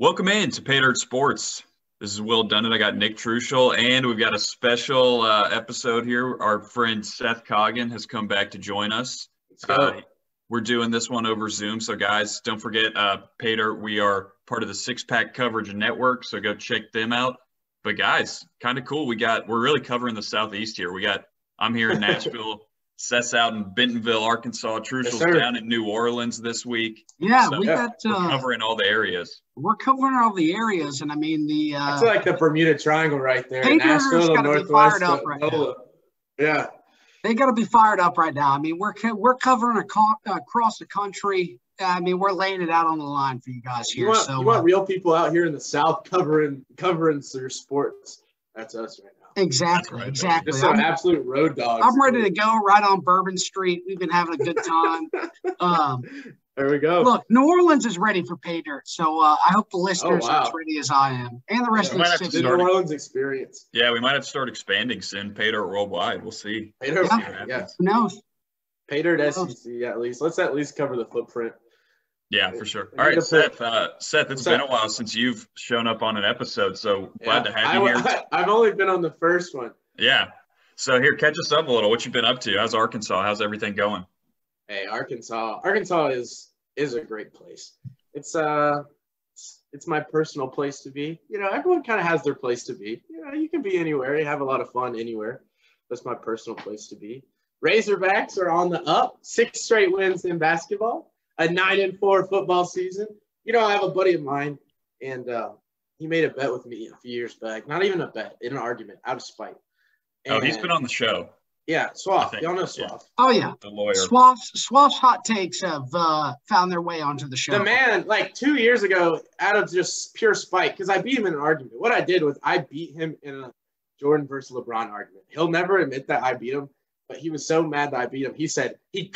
Welcome in to Paydirt Sports. This is Will Dunn. I got Nick Truschel, and we've got a special episode here. Our friend Seth Coggin has come back to join us. We're doing this one over Zoom. So, guys, don't forget, Paydirt, we are part of the Six Pack Coverage Network, so go check them out. But, guys, kind of cool. We're really covering the Southeast here. I'm here in Nashville. Seth's out in Bentonville, Arkansas. Truschel's down in New Orleans this week. Yeah, so we're covering all the areas. We're covering all the areas, and I mean it's like the Bermuda Triangle right there. Nashville, the Northwest. Yeah, they got to be fired up right now. I mean, we're covering across the country. I mean, we're laying it out on the line for you guys here. You want real people out here in the South covering their sports. That's us right now. Exactly. Just some absolute road dogs. I'm ready to go right on Bourbon Street. We've been having a good time. There we go. Look, New Orleans is ready for Paydirt, so I hope the listeners are as ready as I am, and the rest of the city. New Orleans experience. Yeah, we might have to start expanding soon. Paydirt Worldwide. We'll see. Paydirt, Who knows? Paydirt SEC at least. Let's at least cover the footprint. Yeah, for sure. All right, Seth. Seth, it's been a while since you've shown up on an episode, so glad to have you here. I've only been on the first one. Yeah. So here, catch us up a little. What you been up to? How's Arkansas? How's everything going? Hey, Arkansas is a great place. It's my personal place to be. You know, everyone kind of has their place to be. You know, you can be anywhere. You have a lot of fun anywhere. That's my personal place to be. Razorbacks are on the up. 6 straight wins in basketball. A 9-4 football season. You know, I have a buddy of mine, and he made a bet with me a few years back. Not even a bet, in an argument, out of spite. And, he's been on the show. Yeah, Swaff. Y'all know Swaff. Yeah. Oh, yeah. The lawyer. Swaff's hot takes have found their way onto the show. The man, like 2 years ago, out of just pure spite, because I beat him in an argument. What I did was I beat him in a Jordan versus LeBron argument. He'll never admit that I beat him, but he was so mad that I beat him. He said he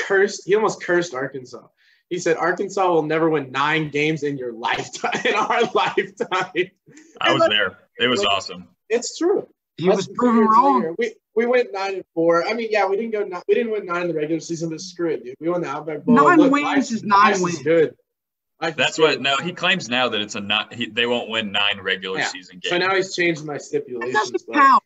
almost cursed Arkansas. He said, Arkansas will never win 9 games in your lifetime, in our lifetime. I was there. It was awesome. It's true. He was proven wrong. We went 9-4. I mean, yeah, we didn't win 9 in the regular season, but screw it, dude. We won the Outback Bowl. 9 wins is 9 wins. Good. That's what. No, he claims now that it's they won't win 9 regular season games. So now he's changed my stipulations. That doesn't count.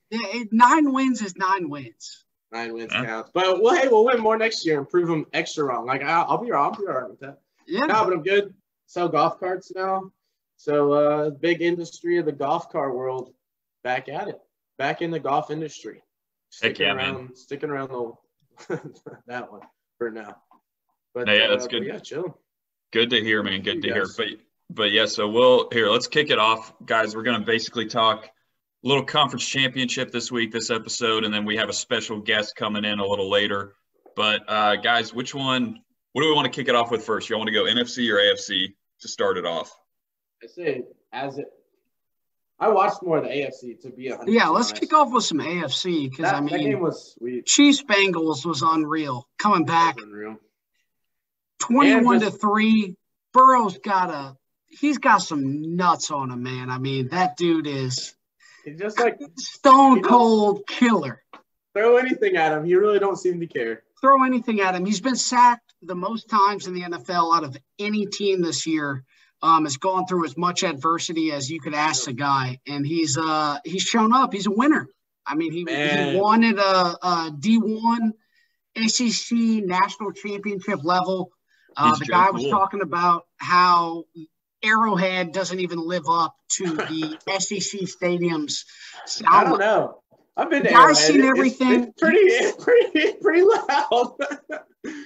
9 wins is 9 wins. 9 wins counts. But we'll win more next year and prove them extra wrong. Like I'll be all right with that. Yeah. No, but I'm good. Sell golf carts now. So big industry of the golf car world, back at it. Back in the golf industry. Sticking around that one for now. But yeah, that's good. Yeah, chill. Good to hear, man. Good to hear. But yeah, so let's kick it off, guys. We're gonna basically talk a little conference championship this episode, and then we have a special guest coming in a little later. But guys, what do we want to kick it off with first? You want to go NFC or AFC to start it off? I say I watched more of the AFC to be 100%. Yeah, let's kick off with some AFC because that game was sweet. Chiefs Bengals was unreal. Coming back 21-3. Burrow's he's got some nuts on him, man. I mean, that dude is he's just like stone cold killer. Throw anything at him. He really don't seem to care. Throw anything at him. He's been sacked the most times in the NFL out of any team this year. Has gone through as much adversity as you could ask a guy, and he's shown up. He's a winner. I mean, he won at a D1 SEC national championship level. The guy was talking about how Arrowhead doesn't even live up to the SEC stadiums. I don't know. I've been to Arrowhead. I've seen everything. It's pretty loud.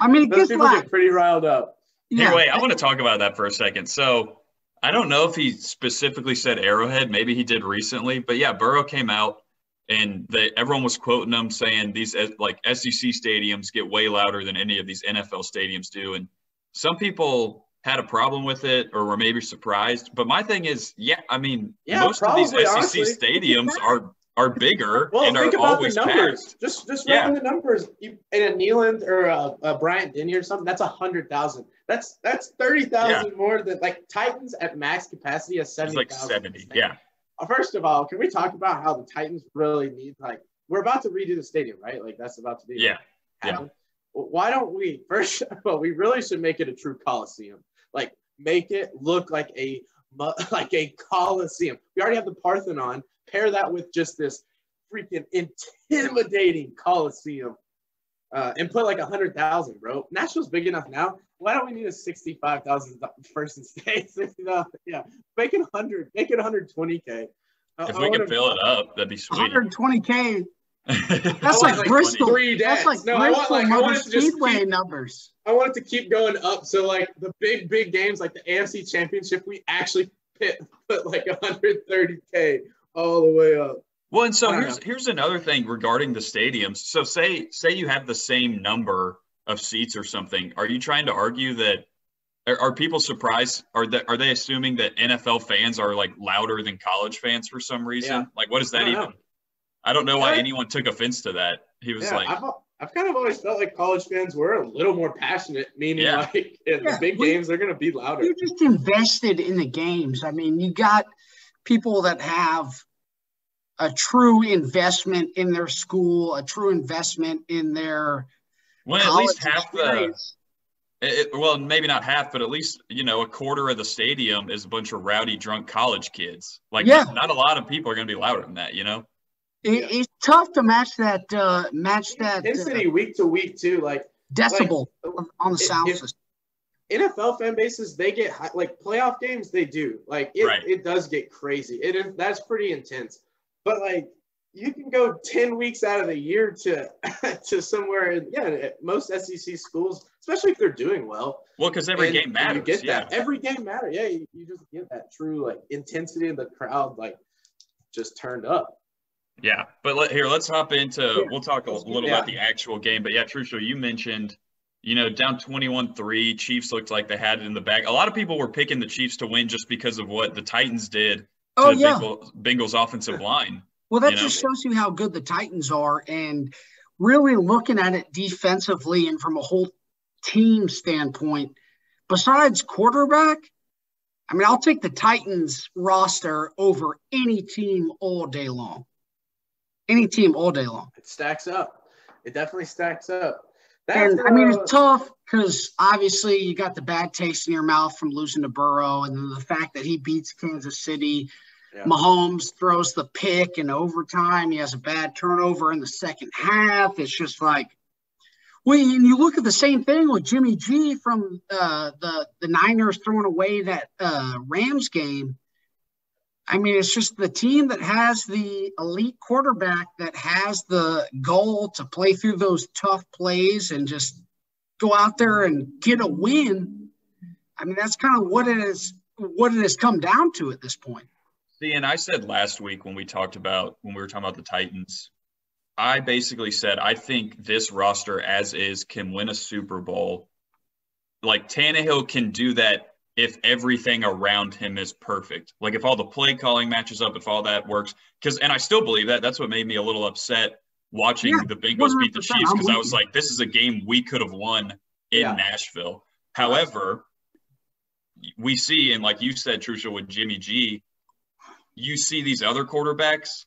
I mean, it gets people get pretty riled up. Yeah. Hey, wait, I want to talk about that for a second. So I don't know if he specifically said Arrowhead. Maybe he did recently. But, yeah, Burrow came out, and everyone was quoting him saying these, like, SEC stadiums get way louder than any of these NFL stadiums do. And some people had a problem with it or were maybe surprised. But my thing is, most of these SEC stadiums are bigger and are always packed. Just run the numbers. In a Neyland or a Bryant Denny or something, that's 100,000. That's 30,000 more than like Titans at max capacity is 70,000. It's like 70, yeah. First of all, can we talk about how the Titans really need we're about to redo the stadium, right? Like that's about to be happen. Well, why don't we we really should make it a true Coliseum. Like make it look like a like a coliseum. We already have the Parthenon. Pair that with just this freaking intimidating coliseum, and put like 100,000, bro. Nashville's big enough now. Why don't we need a 65,000 person stage? Yeah, make it 100. Make it 120K. If we can fill it up, that'd be sweet. 120K. That's like Bristol. That's like Bristol Motor Speedway numbers. I want it to keep going up. So like the big games, like the NFC Championship, we actually put like 130K all the way up. Well, and so here's another thing regarding the stadiums. So say you have the same number of seats or something. Are you trying to argue that? Are people surprised? Are they assuming that NFL fans are like louder than college fans for some reason? Yeah. Like, what is that even? I don't know why anyone took offense to that. He was like, I've kind of always felt like college fans were a little more passionate, meaning like in the big games, they're going to be louder. You're just invested in the games. I mean, you got people that have a true investment in their school, a true investment in their at least half well, maybe not half, but at least, a quarter of the stadium is a bunch of rowdy, drunk college kids. Like, not a lot of people are going to be louder than that, It's tough to match that intensity week to week too, like decibel on the sound system. NFL fan bases, they get like playoff games, they do like it does get crazy. That's pretty intense, but like you can go 10 weeks out of the year to somewhere, most SEC schools, especially if they're doing well. Well, because every game matters. You get that every game matters. Yeah, you just get that true like intensity of the crowd, like just turned up. Yeah, but let's hop into we'll talk a little about the actual game. But Trushel, you mentioned, down 21-3, Chiefs looked like they had it in the bag. A lot of people were picking the Chiefs to win just because of what the Titans did to the Bengals offensive line. Well, that just shows you how good the Titans are, and really looking at it defensively and from a whole team standpoint, besides quarterback, I mean, I'll take the Titans roster over any team all day long. Any team all day long. It stacks up. It definitely stacks up. It's tough because obviously you got the bad taste in your mouth from losing to Burrow, and then the fact that he beats Kansas City. Yeah. Mahomes throws the pick in overtime. He has a bad turnover in the second half. It's just like, well, and you look at the same thing with Jimmy G from the Niners throwing away that Rams game. I mean, it's just the team that has the elite quarterback that has the goal to play through those tough plays and just go out there and get a win. I mean, that's kind of what it has come down to at this point. See, and I said last week when we were talking about the Titans, I basically said I think this roster as is can win a Super Bowl. Like Tannehill can do that if everything around him is perfect. Like if all the play calling matches up, if all that works. And I still believe that. That's what made me a little upset watching the Bengals beat the Chiefs, because I was like, this is a game we could have won in Nashville. However, we see, and like you said, Trushel, with Jimmy G, you see these other quarterbacks,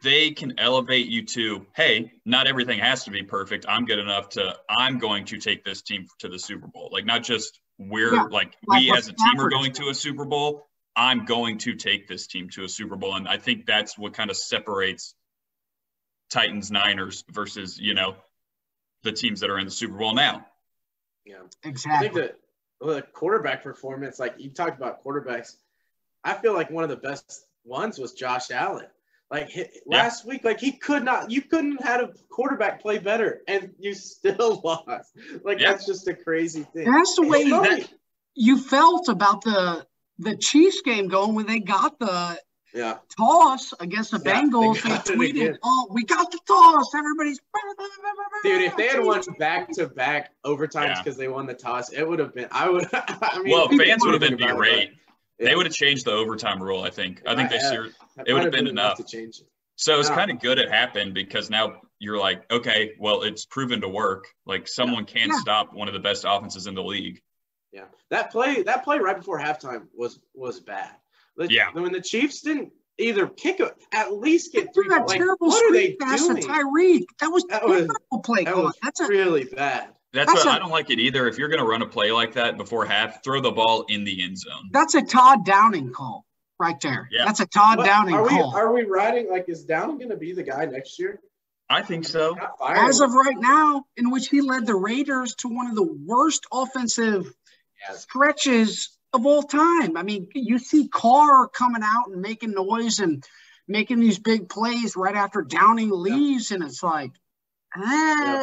they can elevate you to, hey, not everything has to be perfect. I'm good enough I'm going to take this team to the Super Bowl. Like not just we as a team are going to a Super Bowl. I'm going to take this team to a Super Bowl. And I think that's what kind of separates Titans, Niners versus, the teams that are in the Super Bowl now. Yeah, exactly. I think the quarterback performance, like you talked about quarterbacks, I feel like one of the best ones was Josh Allen. Like last week, like you couldn't have a quarterback play better and you still lost. Like that's just a crazy thing. And that's the way that you felt about the Chiefs game going when they got the toss against the Bengals. They tweeted, we got the toss. Everybody's – Dude, if they had won back-to-back overtimes because they won the toss, it would have been – fans would have been berate. They would have changed the overtime rule, I think. I think it would have been enough to change it. So it's kind of good it happened, because now you're like, okay, well, it's proven to work. Like someone can stop one of the best offenses in the league. Yeah, that play right before halftime was bad. When the Chiefs didn't either kick it, at least get three. That terrible what are they doing? Tyreek. That was terrible play. That's really bad. That's what I don't like it either. If you're going to run a play like that before half, throw the ball in the end zone. That's a Todd Downing call right there. Yeah. That's a Todd Downing call. Are we riding, like, is Downing going to be the guy next year? I think so. As of right now, in which he led the Raiders to one of the worst offensive stretches of all time. I mean, you see Carr coming out and making noise and making these big plays right after Downing leaves, and it's like,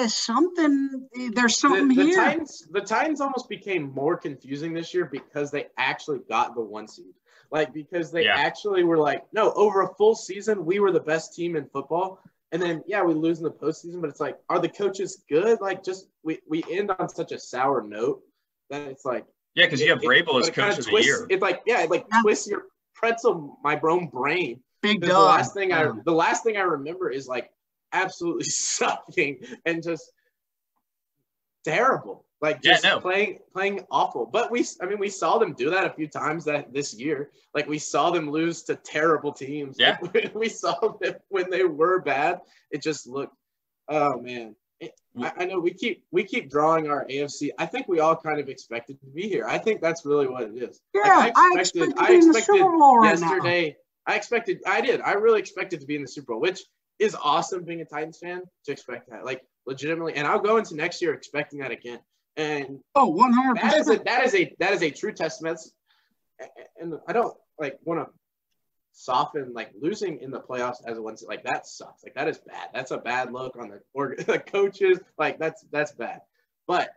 something. There's something here. The Titans almost became more confusing this year because they actually got the 1 seed. Like, because they actually were like, no, over a full season, we were the best team in football. And then, we lose in the postseason, but it's like, are the coaches good? Like, just we end on such a sour note that it's like. Yeah, because you have Vrabel as coach of the year. It's like, twists your pretzel, my own brain. Big dog. The last thing I remember is like absolutely sucking and just terrible. Like playing awful. But we saw them do that a few times this year. Like, we saw them lose to terrible teams. Yeah. Like, we saw them when they were bad. It just looked, oh man. I know we keep drawing our AFC. I think we all kind of expected to be here. I think that's really what it is. Yeah, I expected yesterday. I really expected to be in the Super Bowl, which is awesome being a Titans fan to expect that. Like, legitimately. And I'll go into next year expecting that again. And 100%. That is a true testament. And I don't want to soften, like, losing in the playoffs as a one, like, that sucks. Like, that is bad. That's a bad look on the coaches. Like, that's bad. But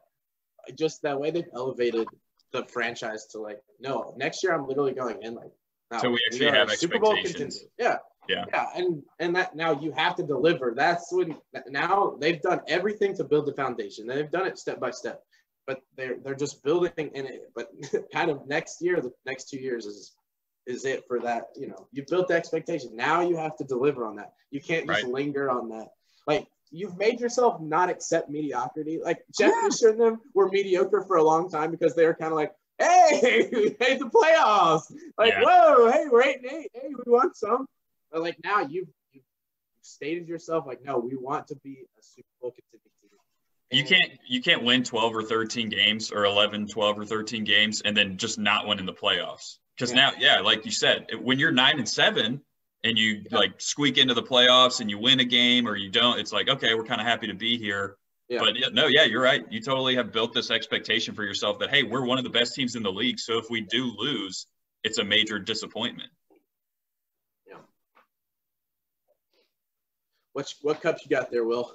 just that way they've elevated the franchise to, like, no, next year I'm literally going in, like, so we actually have expectations. Yeah. And that now you have to deliver. That's when now they've done everything to build the foundation. They've done it step by step, but they're just building in it. But kind of next year, the next 2 years is it for that. You built the expectation. Now you have to deliver on that. You can't just linger on that. Like, you've made yourself not accept mediocrity. Like, Jeff Fisher and them were mediocre for a long time because they were kind of like, hey, we made the playoffs. Like, whoa, hey, we're 8-8. Hey, we want some. But, like, now you've stated yourself, like, no, we want to be a Super Bowl contending team. You can't win 12 or 13 games or 11, 12 or 13 games and then just not win in the playoffs. Because now, like you said, when you're 9-7 and you like squeak into the playoffs and you win a game or you don't, it's like, okay, we're kind of happy to be here. Yeah. But you're right. You totally have built this expectation for yourself that, hey, we're one of the best teams in the league. So if we do lose, it's a major disappointment. Yeah. What cups you got there, Will?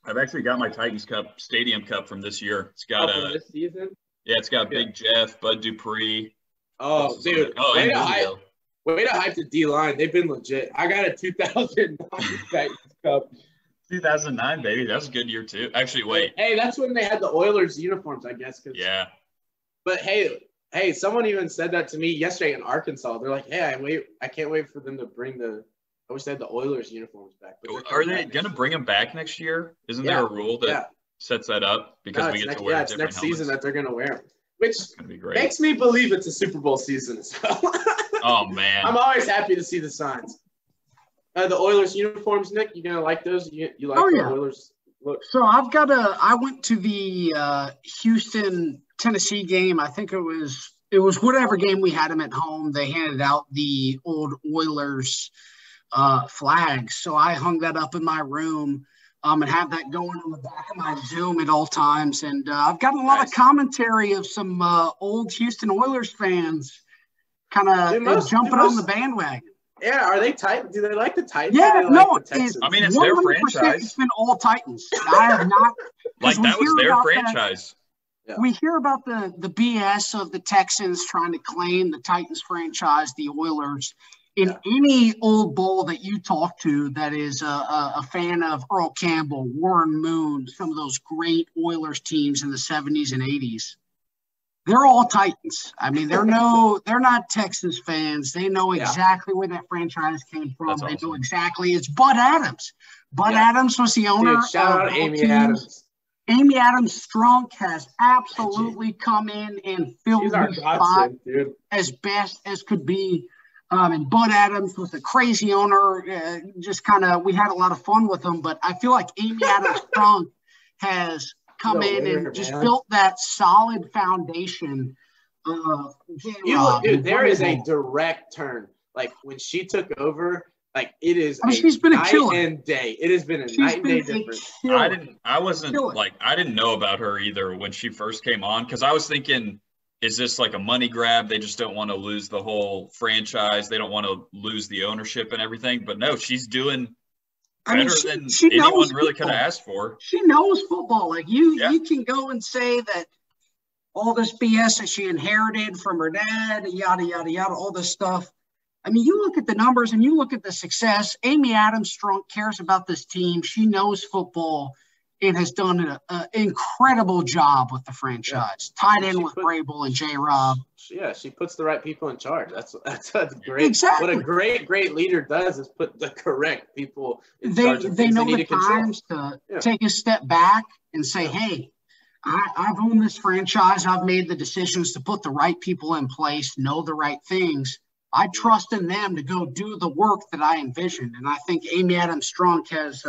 I've actually got my Titans Cup, Stadium Cup from this year. It's got from this season? Yeah, it's got Big Jeff, Bud Dupree. Oh, dude. Way to hype the D-line. They've been legit. I got a 2009 Titans Cup. 2009, baby. That was a good year, too. Actually, wait. Hey, that's when they had the Oilers uniforms, I guess. Yeah. But, hey, someone even said that to me yesterday in Arkansas. They're like, hey, I can't wait for them to bring I wish they had the Oilers uniforms back. Are they going to bring them back next year? Isn't there a rule that sets that up? Because we get to wear different helmets? It's next season that they're going to wear them, which be great. Makes me believe it's a Super Bowl season as well. Oh, man. I'm always happy to see the signs. The Oilers uniforms, Nick, you gonna like those? You like the Oilers look? So I went to the Houston Tennessee game. I think it was whatever game we had them at home. They handed out the old Oilers flags, so I hung that up in my room and have that going on the back of my Zoom at all times. And I've gotten a lot of commentary of some old Houston Oilers fans kind of jumping on the bandwagon. Yeah, are they Titans? Do they like the Titans? Yeah, it's their franchise. It's been all Titans. I have not like that was their franchise. We hear about the BS of the Texans trying to claim the Titans franchise, the Oilers. In any old bull that you talk to that is a fan of Earl Campbell, Warren Moon, some of those great Oilers teams in the 70s and 80s, they're all Titans. I mean, they're not Texans fans. They know exactly where that franchise came from. That's awesome. They know exactly. It's Bud Adams. Bud Adams was the owner. Dude, shout out Amy Adams. Amy Adams Strunk has absolutely come in and filled the spot as best as could be. And Bud Adams was a crazy owner. We had a lot of fun with him. But I feel like Amy Adams Strunk has come in winner, and just man. built that solid foundation. Dude, there is a direct turn. Like when she took over, like it is she's been a killer. Night and day. It has been a night and day difference. I didn't know about her either when she first came on, because I was thinking, is this like a money grab? They just don't want to lose the whole franchise. They don't want to lose the ownership and everything. But no, she's doing better than anyone really could have asked for. She knows football. Like you can go and say that all this BS that she inherited from her dad, yada, yada, yada, all this stuff. I mean, you look at the numbers and you look at the success. Amy Adams-Strunk cares about this team. She knows football and has done an incredible job with the franchise. Tied in with Vrabel and J-Rob. Yeah, she puts the right people in charge. That's great. Exactly. What a great leader does is put the correct people in charge of they things know they need the to times to take a step back and say, hey, I've owned this franchise. I've made the decisions to put the right people in place, know the right things. I trust in them to go do the work that I envisioned. And I think Amy Adams-Strunk has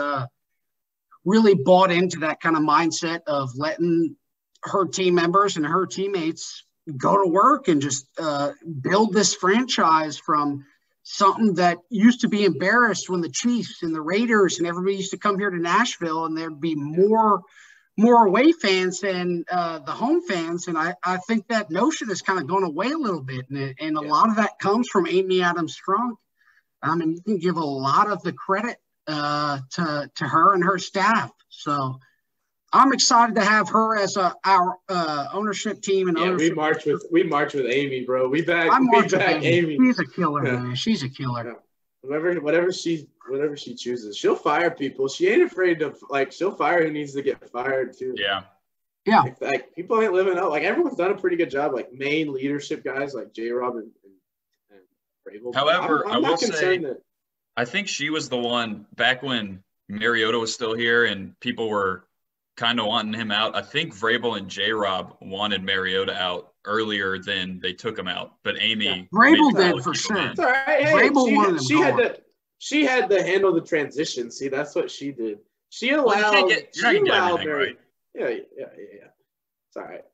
really bought into that kind of mindset of letting her team members and her teammates go to work and just build this franchise from something that used to be embarrassed when the Chiefs and the Raiders and everybody used to come here to Nashville, and there'd be more away fans than the home fans. And I think that notion has kind of gone away a little bit. And a lot of that comes from Amy Adams-Strunk. I mean, you can give a lot of the credit to her and her staff. So I'm excited to have her as our ownership team. And we march with Amy, bro. We back Amy. She's a killer, man. She's a killer. Yeah. Whatever she chooses, she'll fire people. She ain't afraid to she'll fire who needs to get fired too. Yeah. Like people ain't living up. Like everyone's done a pretty good job. Like main leadership guys like J-Rob and Vrabel. However, I'm not concerned that I think she was the one back when Mariota was still here and people were kind of wanting him out. I think Vrabel and J-Rob wanted Mariota out earlier than they took him out, but Amy Vrabel did for sure. It's all right. Hey, she had to handle the transition. See, that's what she did. She allowed. You're not getting right. Yeah. It's all right.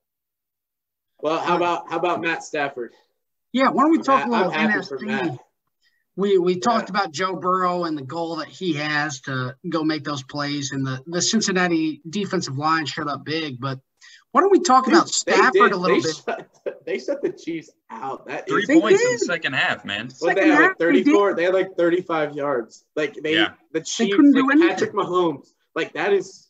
Well, how about Matt Stafford? Yeah, why don't we talk a little NFC? We talked about Joe Burrow and the goal that he has to go make those plays, and the Cincinnati defensive line showed up big. But why don't we talk about Stafford a little bit? They shut the Chiefs out. 3 points in the second half, man. They had like 34. They had like 35 yards. The Chiefs, Patrick Mahomes. Like that is.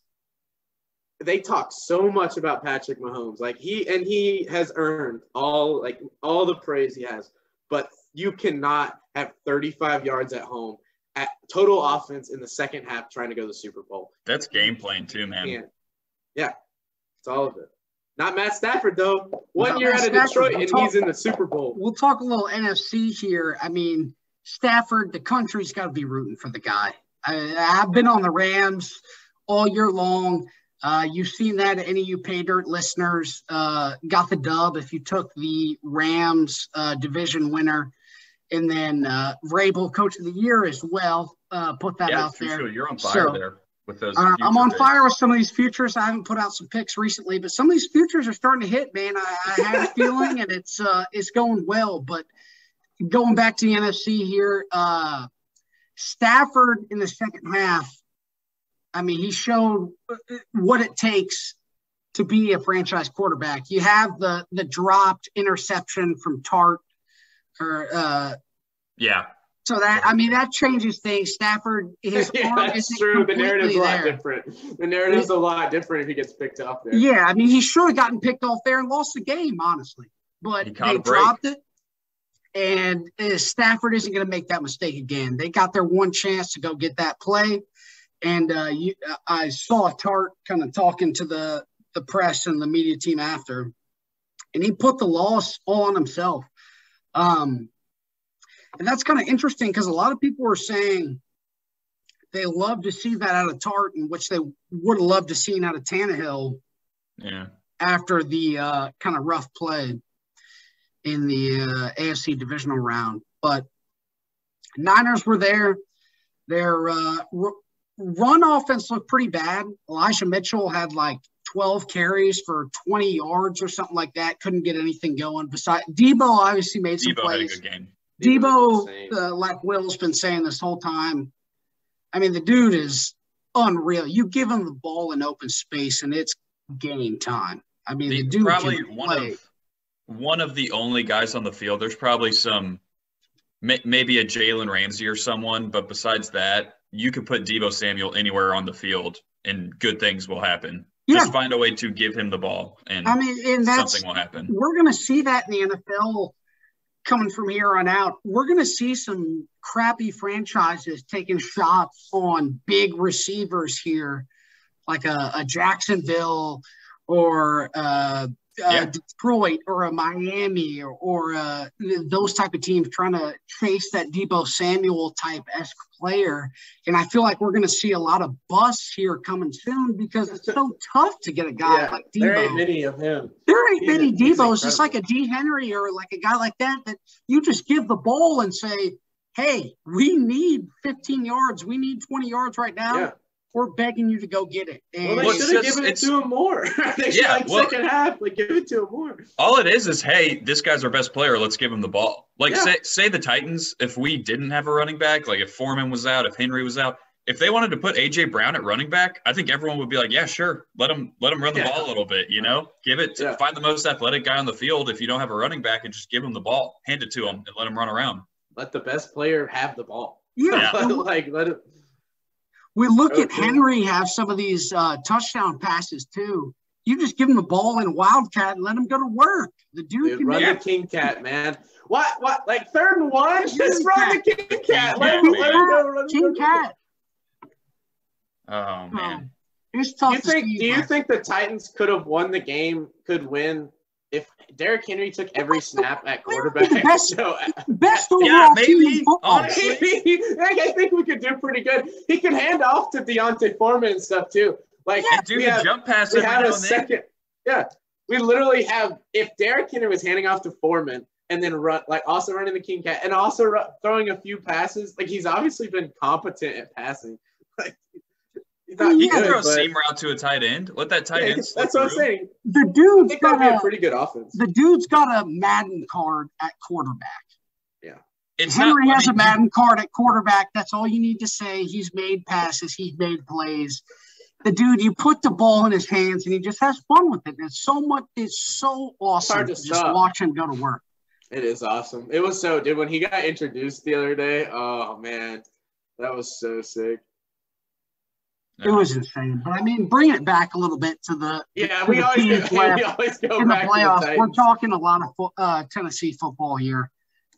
They talk so much about Patrick Mahomes. Like he has earned all the praise he has, but you cannot have 35 yards at home at total offense in the second half trying to go to the Super Bowl. That's game plan too, man. Yeah, it's all of it. Not Matt Stafford, though. 1 year out of Detroit, and he's in the Super Bowl. We'll talk a little NFC here. I mean, Stafford, the country's got to be rooting for the guy. I've been on the Rams all year long. You've seen that. Any of you Paydirt listeners got the dub if you took the Rams division winner. And then Vrabel, Coach of the Year as well, put that out there. Sure. You're on fire there with those. I'm on fire with some of these futures. I haven't put out some picks recently, but some of these futures are starting to hit, man. I had a feeling, and it's going well. But going back to the NFC here, Stafford in the second half, I mean, he showed what it takes to be a franchise quarterback. You have the dropped interception from Tart. So that changes things. Stafford, his arm that's true. The narrative's a lot different. The narrative's a lot different if he gets picked off there. Yeah, I mean, he should have gotten picked off there and lost the game, honestly. But they dropped it, and Stafford isn't going to make that mistake again. They got their one chance to go get that play, and I saw Tart kind of talking to the press and the media team after, and he put the loss all on himself. And that's kind of interesting because a lot of people were saying they love to see that out of Tartan, which they would have loved to see out of Tannehill. Yeah. After the kind of rough play in the AFC divisional round. But Niners were there. They're run offense looked pretty bad. Elijah Mitchell had like 12 carries for 20 yards or something like that. Couldn't get anything going. Besides, Debo obviously made some plays. Had a good game. Debo, like Will's been saying this whole time, I mean, the dude is unreal. You give him the ball in open space, and it's game time. I mean, the dude probably can play. one of the only guys on the field. There's probably maybe a Jalen Ramsey or someone, but besides that, you could put Deebo Samuel anywhere on the field, and good things will happen. Yeah. Just find a way to give him the ball, and something will happen. We're going to see that in the NFL coming from here on out. We're going to see some crappy franchises taking shots on big receivers here, like a Jacksonville or Detroit or a Miami or those type of teams trying to chase that Deebo Samuel type-esque player. And I feel like we're going to see a lot of busts here coming soon because it's so tough to get a guy like Deebo. There ain't many of him. There ain't many Deebos. It's like a D. Henry or like a guy like that you just give the ball and say, hey, we need 15 yards. We need 20 yards right now. Yeah. We're begging you to go get it. And they should have given it to him more. Second half, give it to him more. All it is, hey, this guy's our best player. Let's give him the ball. Say the Titans, if we didn't have a running back, like if Foreman was out, if Henry was out, if they wanted to put A.J. Brown at running back, I think everyone would be like, yeah, sure. Let him run the ball a little bit, Give it to find the most athletic guy on the field if you don't have a running back and just give him the ball. Hand it to him and let him run around. Let the best player have the ball. Yeah. Let it. We look at Henry have some of these touchdown passes too. You just give him the ball in a wildcat and let him go to work. The dude can run the king cat, man. What? Like 3rd and 1? Just run the king cat. Let him go. King cat. Oh man. It's tough. Do you think the Titans could have won the game? Could win if Derrick Henry took every snap at quarterback? Best overall maybe. Honestly, I think we could do pretty good. He could hand off to Deontay Foreman and stuff too. Jump pass. We had a second. Yeah, we literally have. If Derrick Henry was handing off to Foreman and then also running the king cat and also throwing a few passes, he's obviously been competent at passing. He can throw a seam route to a tight end. Let that tight end. That's what I'm saying. The dude's got a pretty good offense. The dude's got a Madden card at quarterback. Yeah, Henry has a Madden card at quarterback. That's all you need to say. He's made passes. He's made plays. The dude, you put the ball in his hands and he just has fun with it. It's so awesome to just watch him go to work. It is awesome. It was so, dude. When he got introduced the other day, oh man, that was so sick. It was insane, but I mean, bring it back a little bit to the we always go back in the playoffs. We're talking a lot of Tennessee football here,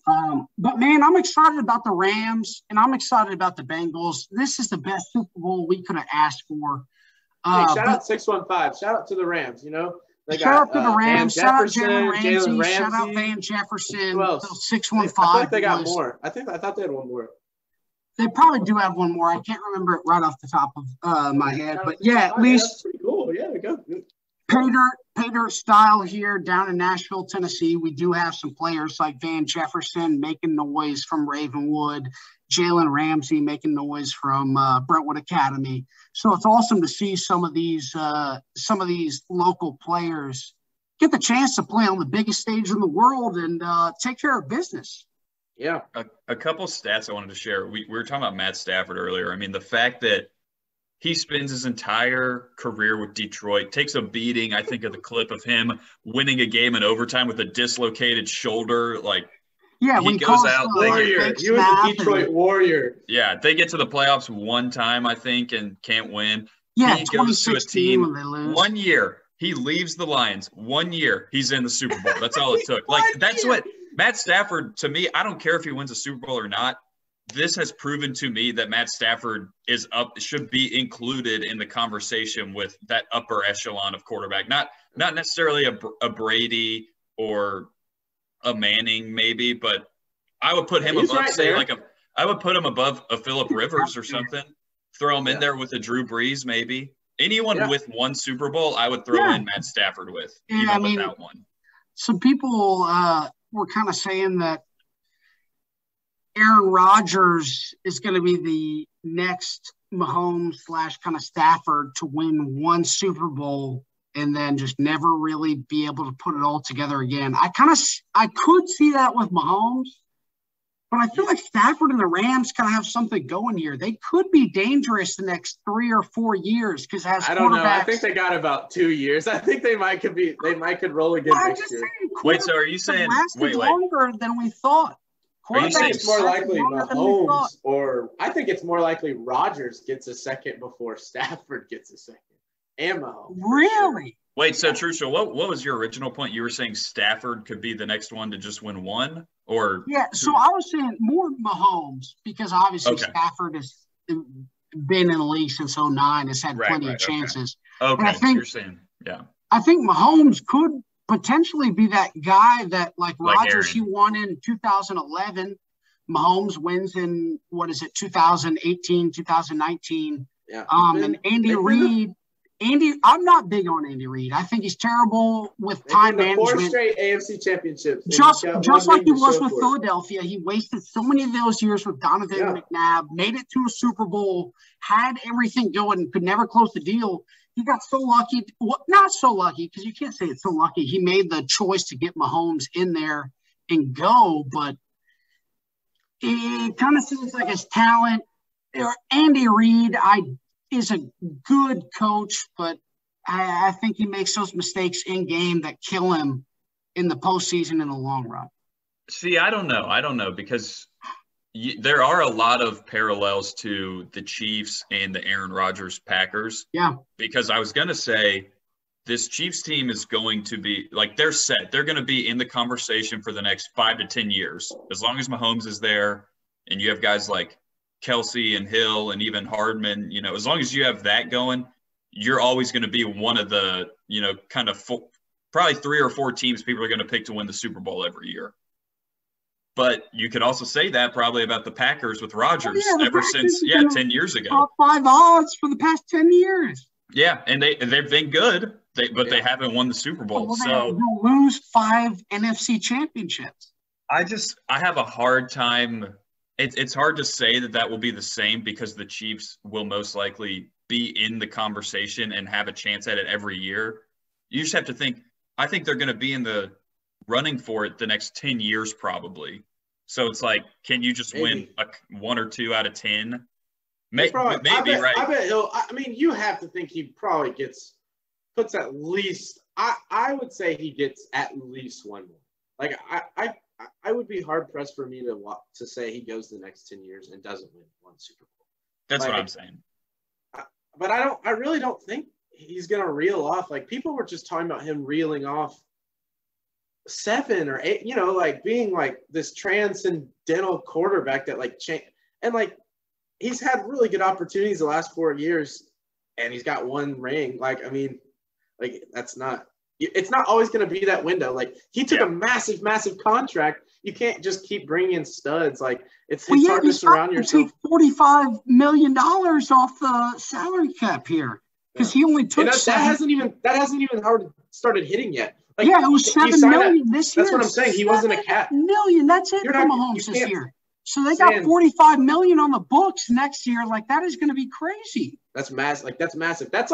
but man, I'm excited about the Rams and I'm excited about the Bengals. This is the best Super Bowl we could have asked for. Shout out 615. Shout out to the Rams. Shout out to the Rams. Shout out Jalen Ramsey. Shout out Van Jefferson. 615. I thought they got more. I thought they had one more. They probably do have one more. I can't remember it right off the top of my head. But, at least that's pretty cool. Yeah, go. Paydirt style here down in Nashville, Tennessee. We do have some players like Van Jefferson making noise from Ravenwood, Jalen Ramsey making noise from Brentwood Academy. So it's awesome to see some of these local players get the chance to play on the biggest stage in the world and take care of business. Yeah. A couple stats I wanted to share. We were talking about Matt Stafford earlier. I mean, the fact that he spends his entire career with Detroit, takes a beating, I think, of the clip of him winning a game in overtime with a dislocated shoulder. He goes out. Warrior. He was a Detroit Warrior. Yeah, they get to the playoffs one time, I think, and can't win. Yeah, he goes to a team when they lose. 1 year. He leaves the Lions. 1 year. He's in the Super Bowl. That's all it took. That's what – Matt Stafford, to me, I don't care if he wins a Super Bowl or not. This has proven to me that Matt Stafford should be included in the conversation with that upper echelon of quarterback. Not necessarily a Brady or a Manning, maybe, but I would put him above, I would put him above a Phillip Rivers or something. Throw him in there with a Drew Brees, maybe. Anyone with one Super Bowl, I would throw in Matt Stafford with, without one. Some people were kind of saying that Aaron Rodgers is going to be the next Mahomes / kind of Stafford to win one Super Bowl and then just never really be able to put it all together again. I could see that with Mahomes, but I feel like Stafford and the Rams kind of have something going here. They could be dangerous the next 3 or 4 years because I don't know. I think they got about 2 years. I think they might could roll again next year. Wait, so are you saying longer than we thought? Are you saying it's more likely Mahomes, or I think it's more likely Rodgers gets a second before Stafford gets a second, and Mahomes. Really? Sure. Wait, so Trushel, what was your original point? You were saying Stafford could be the next one to just win one, or so I was saying more Mahomes because obviously Stafford has been in the league since 2009, has had plenty of chances. Okay, I think, you're saying I think Mahomes could potentially be that guy that like Rodgers he won in 2011. Mahomes wins in 2018, 2019. Yeah. And Andy Reid. I'm not big on Andy Reid. I think he's terrible with time management. 4 straight AFC championships. Just like he was with Philadelphia. He wasted so many of those years with Donovan McNabb, made it to a Super Bowl, had everything going, and could never close the deal. He got so lucky. Well, not so lucky, because you can't say it's so lucky. He made the choice to get Mahomes in there and go, but it kind of seems like his talent. Andy Reid, is a good coach, but I think he makes those mistakes in game that kill him in the postseason in the long run. See, I don't know because there are a lot of parallels to the Chiefs and the Aaron Rodgers Packers. Yeah. Because I was going to say this Chiefs team is going to be like they're set. They're going to be in the conversation for the next 5 to 10 years. As long as Mahomes is there and you have guys like Kelsey and Hill and even Hardman, as long as you have that going, you're always going to be one of the, kind of probably 3 or 4 teams people are going to pick to win the Super Bowl every year. But you could also say that probably about the Packers with Rodgers ever since 10 years ago. Top 5 odds for the past 10 years. Yeah, and they've been good, but they haven't won the Super Bowl. They'll lose 5 NFC championships. I have a hard time. It's hard to say that will be the same because the Chiefs will most likely be in the conversation and have a chance at it every year. You just have to think – I think they're going to be in the running for it the next 10 years probably. So it's like, can you just win 1 or 2 out of 10? Maybe, right? I bet he'll – I mean, you have to think he probably puts at least – I would say he gets at least 1 more. Like, I would be hard pressed for me to say he goes the next 10 years and doesn't win 1 Super Bowl. That's what I'm saying. But I really don't think he's going to reel off. Like, people were just talking about him reeling off 7 or 8, like being like this transcendental quarterback that and like he's had really good opportunities the last 4 years and he's got 1 ring. Like, I mean, like it's not always going to be that window. Like, he took a massive, massive contract. You can't just keep bringing in studs. Like, it's hard to surround yourself. $45 million off the salary cap here because he only took. That hasn't even started hitting yet. Like, it was $7 million this year. That's what I'm saying. He wasn't a cap. $7 million. That's it for Mahomes this year. So they got $45 million on the books next year. Like, that is going to be crazy. That's massive. Like, that's massive. That's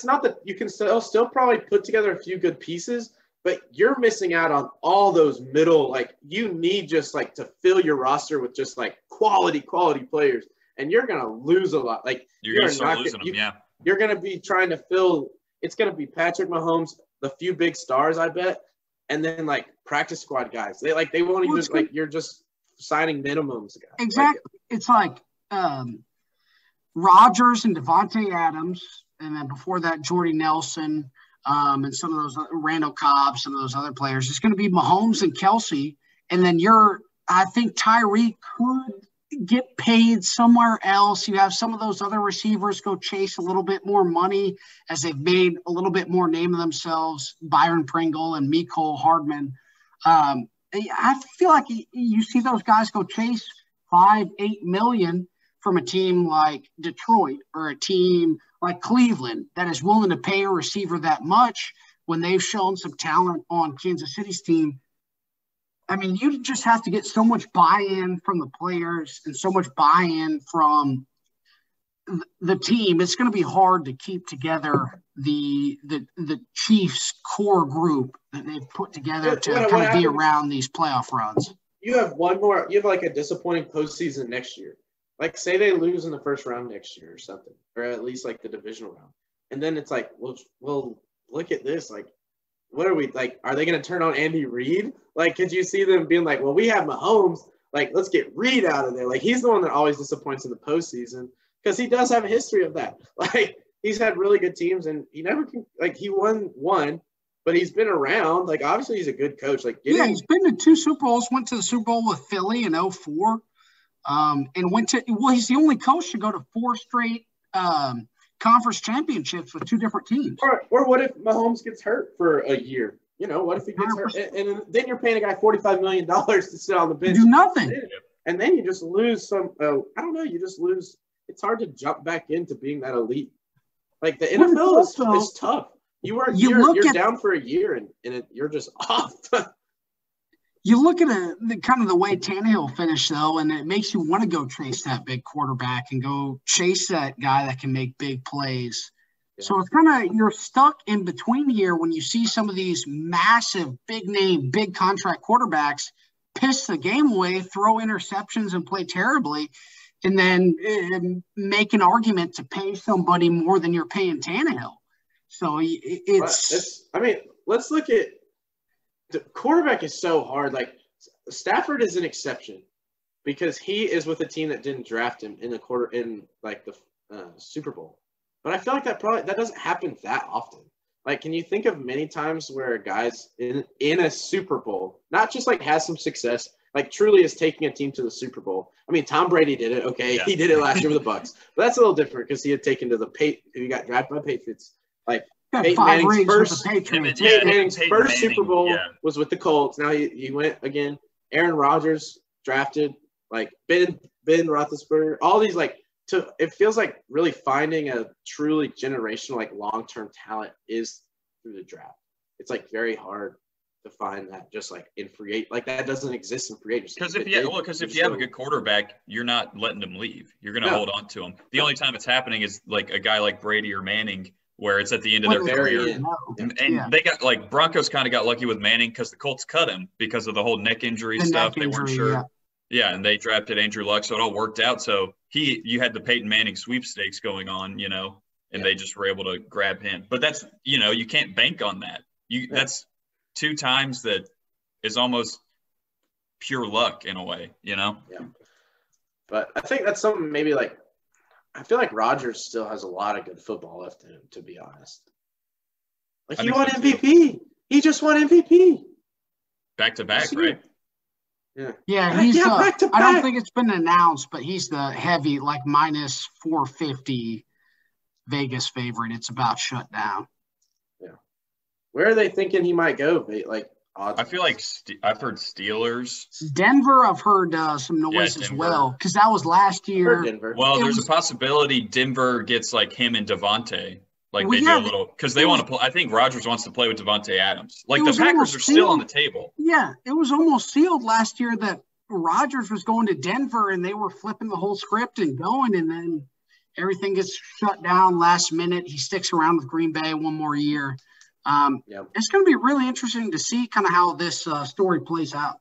not that you can still probably put together a few good pieces, but you're missing out on all those middle. Like, you need just like to fill your roster with just like quality players, and you're gonna lose a lot. Like, you're not losing them. Yeah, you're gonna be trying to fill. It's gonna be Patrick Mahomes, the few big stars, I bet, and then like practice squad guys. They won't even like. You're just signing minimums. Guys. Exactly. It's like Rodgers and Devontae Adams. And then before that, Jordy Nelson and some of those Randall Cobb, some of those other players. It's going to be Mahomes and Kelsey. And then I think Tyreek could get paid somewhere else. You have some of those other receivers go chase a little bit more money as they've made a little bit more name of themselves, Byron Pringle and Mecole Hardman. I feel like you see those guys go chase $5-8 million from a team like Detroit or a team like Cleveland that is willing to pay a receiver that much when they've shown some talent on Kansas City's team. I mean, you just have to get so much buy-in from the players and so much buy-in from the team, it's going to be hard to keep together the Chiefs core group that they've put together to kind of be around these playoff runs. You have one more. You have like a disappointing postseason next year. Like, say they lose in the first round next year or something, or at least like the divisional round, and then it's like, well, look at this. Like, what are we like? Are they going to turn on Andy Reid? Like, could you see them being like, well, we have Mahomes. Like, let's get Reid out of there. Like, he's the one that always disappoints in the postseason because he does have a history of that. Like, he's had really good teams, and he never can. Like, he won one. But he's been around. Like, obviously, he's a good coach. Like, he's been to 2 Super Bowls. Went to the Super Bowl with Philly in 2004, and he's the only coach to go to 4 straight conference championships with 2 different teams. Or what if Mahomes gets hurt for a year? You know, what if he gets 100%. Hurt? And then you're paying a guy $45 million to sit on the bench. Do nothing. And then you just lose some I don't know. You just lose. It's hard to jump back into being that elite. Like, the NFL is tough. You're down for a year and you're just off. You look at the way Tannehill finished, though, and it makes you want to go chase that big quarterback and go chase that guy that can make big plays. Yeah. So it's you're stuck in between here when you see some of these massive, big name, big contract quarterbacks piss the game away, throw interceptions and play terribly, and then make an argument to pay somebody more than you're paying Tannehill. So let's look at the quarterback is so hard. Like, Stafford is an exception because he is with a team that didn't draft him in the Super Bowl. But I feel like that doesn't happen that often. Like, can you think of many times where a guy's in a Super Bowl, not just like has some success, like truly is taking a team to the Super Bowl? I mean, Tom Brady did it. Okay, yeah. He did it last year with the Bucs, but that's a little different because he had taken to he got drafted by Patriots. Like, Peyton Manning's first Super Bowl was with the Colts. Now he went again. Aaron Rodgers drafted, like Ben Roethlisberger. All these it feels like really finding a truly generational, like long-term talent is through the draft. It's like very hard to find that just like in that doesn't exist in free agency. Because if you have a good quarterback, you're not letting them leave. You're going to hold on to them. The only time it's happening is like a guy like Brady or Manning, where it's at the end of their career. And they got like Broncos kind of got lucky with Manning because the Colts cut him because of the whole neck injury stuff. They weren't sure. Yeah, and they drafted Andrew Luck, so it all worked out. So you had the Peyton Manning sweepstakes going on, and they just were able to grab him. But that's, you can't bank on that. That's 2 times that is almost pure luck in a way, Yeah. But I think that's something maybe like, I feel like Rodgers still has a lot of good football left in him, to be honest. Like, he won MVP. He just won MVP. Back to back, right? Yeah, he's back to back. I don't think it's been announced, but he's the heavy, like minus 450 Vegas favorite. It's about shut down. Yeah. Where are they thinking he might go? Like, odds? I feel like I've heard Steelers. Denver, I've heard some noise as well, because that was last year. Well, there's a possibility Denver gets like him and Devontae. Like they do a little – because they want to play – I think Rodgers wants to play with Devontae Adams. Like the Packers are still on the table. Yeah, it was almost sealed last year that Rodgers was going to Denver and they were flipping the whole script and going, and then everything gets shut down last minute. He sticks around with Green Bay one more year. It's going to be really interesting to see kind of how this story plays out.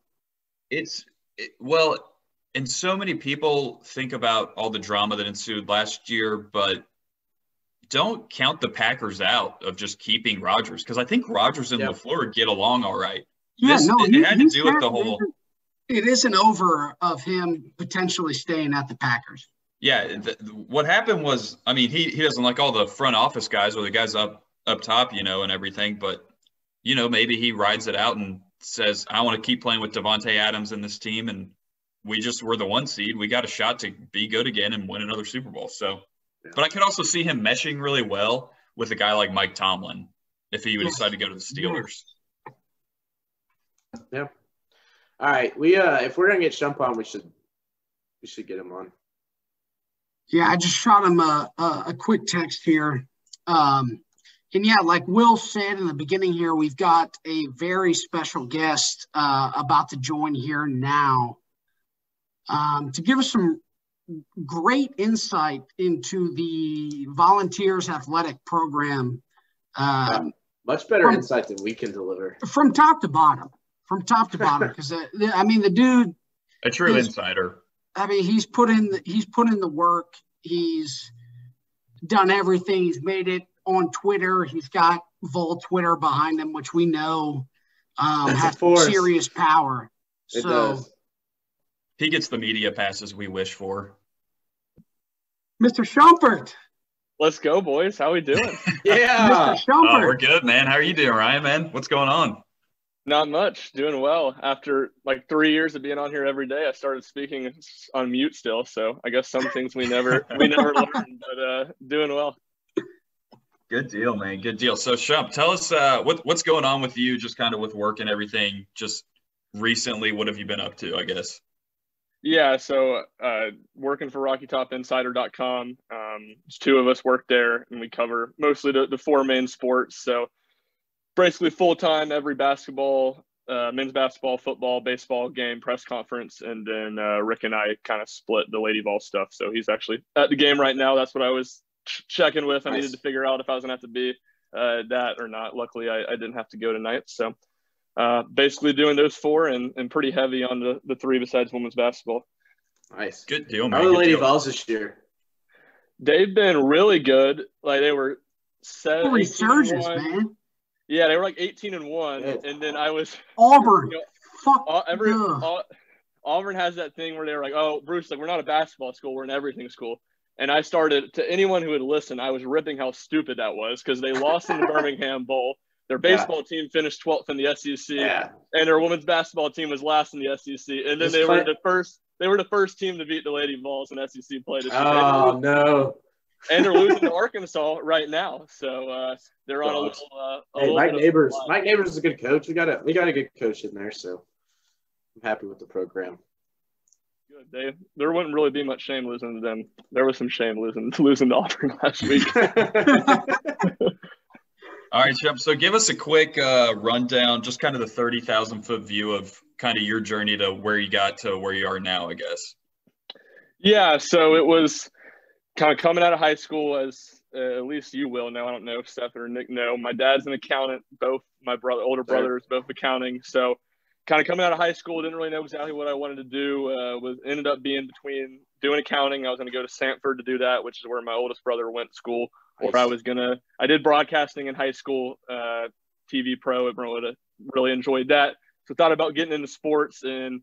And so many people think about all the drama that ensued last year, but don't count the Packers out of just keeping Rodgers, because I think Rodgers and LaFleur get along all right. Yeah, it had to do with the whole – it isn't over of him potentially staying at the Packers. Yeah, what happened was, I mean, he doesn't like all the front office guys or the guys up top, and everything. But, maybe he rides it out and says, I want to keep playing with Devontae Adams in this team. And we just were the 1 seed. We got a shot to be good again and win another Super Bowl. So, but I could also see him meshing really well with a guy like Mike Tomlin if he would decide to go to the Steelers. Yeah. All right. If we're going to get Schumpert on, we should get him on. Yeah, I just shot him a quick text here. And yeah, like Will said in the beginning here, we've got a very special guest about to join here now to give us some great insight into the Volunteers athletic program. Much better insight than we can deliver. From top to bottom. Because the dude, a true insider. I mean, he's put in the work. He's done everything. He's made it on Twitter. He's got Vol Twitter behind him, which we know has serious power. It does. He gets the media passes we wish for. Mr. Schumpert. Let's go, boys. How we doing? Yeah. Mr. Schumpert. We're good, man. How are you doing, Ryan, man? What's going on? Not much. Doing well. After like 3 years of being on here every day, I started speaking on mute still. So I guess some things we never learned, but doing well. Good deal, man. Good deal. So, Shump, tell us what's going on with you, just kind of with work and everything. Just recently, what have you been up to, I guess? Yeah, so working for RockyTopInsider.com. Just two of us work there, and we cover mostly the four main sports. So basically full-time every basketball, men's basketball, football, baseball game, press conference, and then Rick and I kind of split the Lady Vols stuff. So he's actually at the game right now. That's what I was checking with. I needed to figure out if I was going to have to be that or not. Luckily, I didn't have to go tonight. So basically doing those four and pretty heavy on the three besides women's basketball. Nice. Good deal, man. How are the Lady Vols this year? They've been really good. Like they were resurgence, man. Yeah, they were like 18-1, and then I was Auburn. Auburn has that thing where they're like, "Oh, Bruce, like we're not a basketball school, we're an everything school." And I started to anyone who would listen, I was ripping how stupid that was because they lost in the Birmingham Bowl. Their baseball team finished 12th in the SEC, and their women's basketball team was last in the SEC. And then they were the first team to beat the Lady Vols in SEC play this year. Oh no! And they're losing to Arkansas right now, so they're on a little. Mike Neighbors. Mike Neighbors is a good coach. We got a good coach in there, so I'm happy with the program. Good. There wouldn't really be much shame losing to them. There was some shame losing to Auburn last week. All right, Shump. So give us a quick rundown, just kind of the 30,000-foot view of kind of your journey to where you got to where you are now, I guess. Yeah, so it was kind of coming out of high school, as at least you will know. I don't know if Seth or Nick know. My dad's an accountant. Both my older brothers, both accounting. So kind of coming out of high school, didn't really know exactly what I wanted to do. Ended up being between doing accounting. I was going to go to Stanford to do that, which is where my oldest brother went to school. Or I did broadcasting in high school, TV pro. I really enjoyed that. So thought about getting into sports and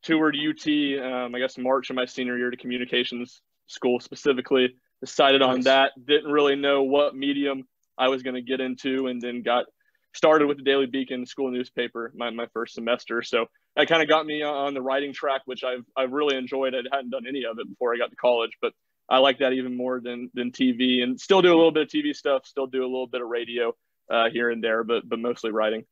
toured UT, I guess March of my senior year to communications school specifically. Decided on that. Didn't really know what medium I was going to get into, and then got started with the Daily Beacon school newspaper my first semester. So that kind of got me on the writing track, which I've really enjoyed. I hadn't done any of it before I got to college, but I like that even more than TV, and still do a little bit of TV stuff, still do a little bit of radio here and there, but mostly writing.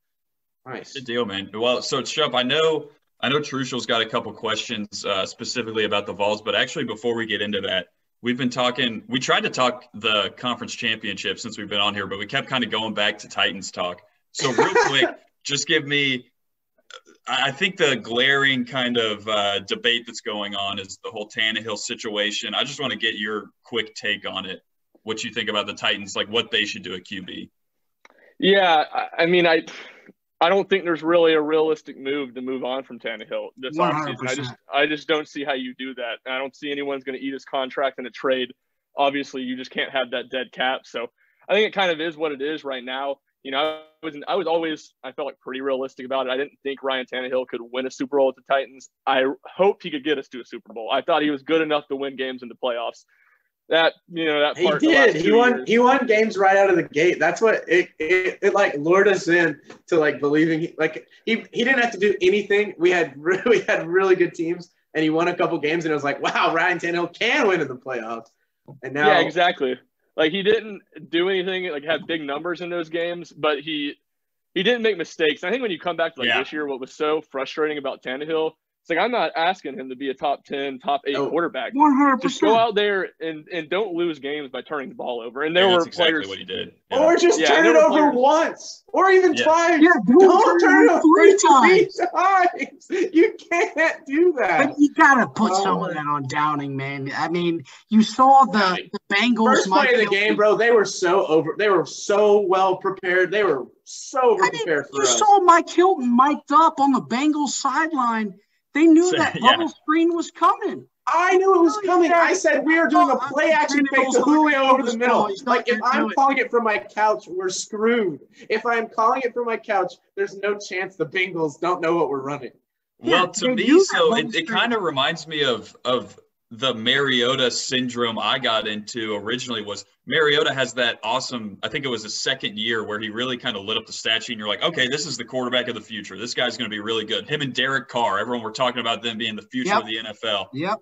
Nice. Good deal, man. Well, so Shump, I know Trucial's got a couple questions specifically about the Vols, but actually before we get into that, we tried to talk the conference championship since we've been on here, but we kept kind of going back to Titans talk. So real quick, just give me I think the glaring kind of debate that's going on is the whole Tannehill situation. I just want to get your quick take on it. What you think about the Titans, like what they should do at QB. Yeah, I mean, I don't think there's really a realistic move to move on from Tannehill this offseason. I just don't see how you do that. I don't see anyone's going to eat his contract in a trade. Obviously, you just can't have that dead cap. So I think it kind of is what it is right now. You know, I was always, I felt like pretty realistic about it. I didn't think Ryan Tannehill could win a Super Bowl with the Titans. I hoped he could get us to a Super Bowl. I thought he was good enough to win games in the playoffs. That part. He did. He won games right out of the gate. That's what it like lured us in to like believing he didn't have to do anything. We had really good teams, and he won a couple games, and it was like, wow, Ryan Tannehill can win in the playoffs. And now, yeah, exactly. Like he didn't do anything, like have big numbers in those games, but he didn't make mistakes. I think when you come back to this year, what was so frustrating about Tannehill It's like I'm not asking him to be a top 10, top 8 quarterback. 100%. Just go out there and don't lose games by turning the ball over. And there were that's exactly players what he did. Yeah. Or just turn it over once, or even twice. Yeah, don't turn it over 3 times. You can't do that. But you gotta put some of that on Downing, man. I mean, you saw the Bengals first play of the game, bro. They were so well prepared. They were so prepared for us. You saw Mike Hilton mic'd up on the Bengals sideline. They knew that bubble screen was coming. I knew it was coming. I said we are doing a play action fake to Julio over the middle. Like, if I'm calling it from my couch, we're screwed. If I'm calling it from my couch, there's no chance the Bengals don't know what we're running. Well, to me, so it kind of reminds me of the Mariota syndrome I got into originally. Was Mariota has that awesome, I think it was his second year, where he really kind of lit up the stat sheet and you're like, okay, this is the quarterback of the future. This guy's going to be really good. Him and Derek Carr, everyone were talking about them being the future of the NFL. Yep.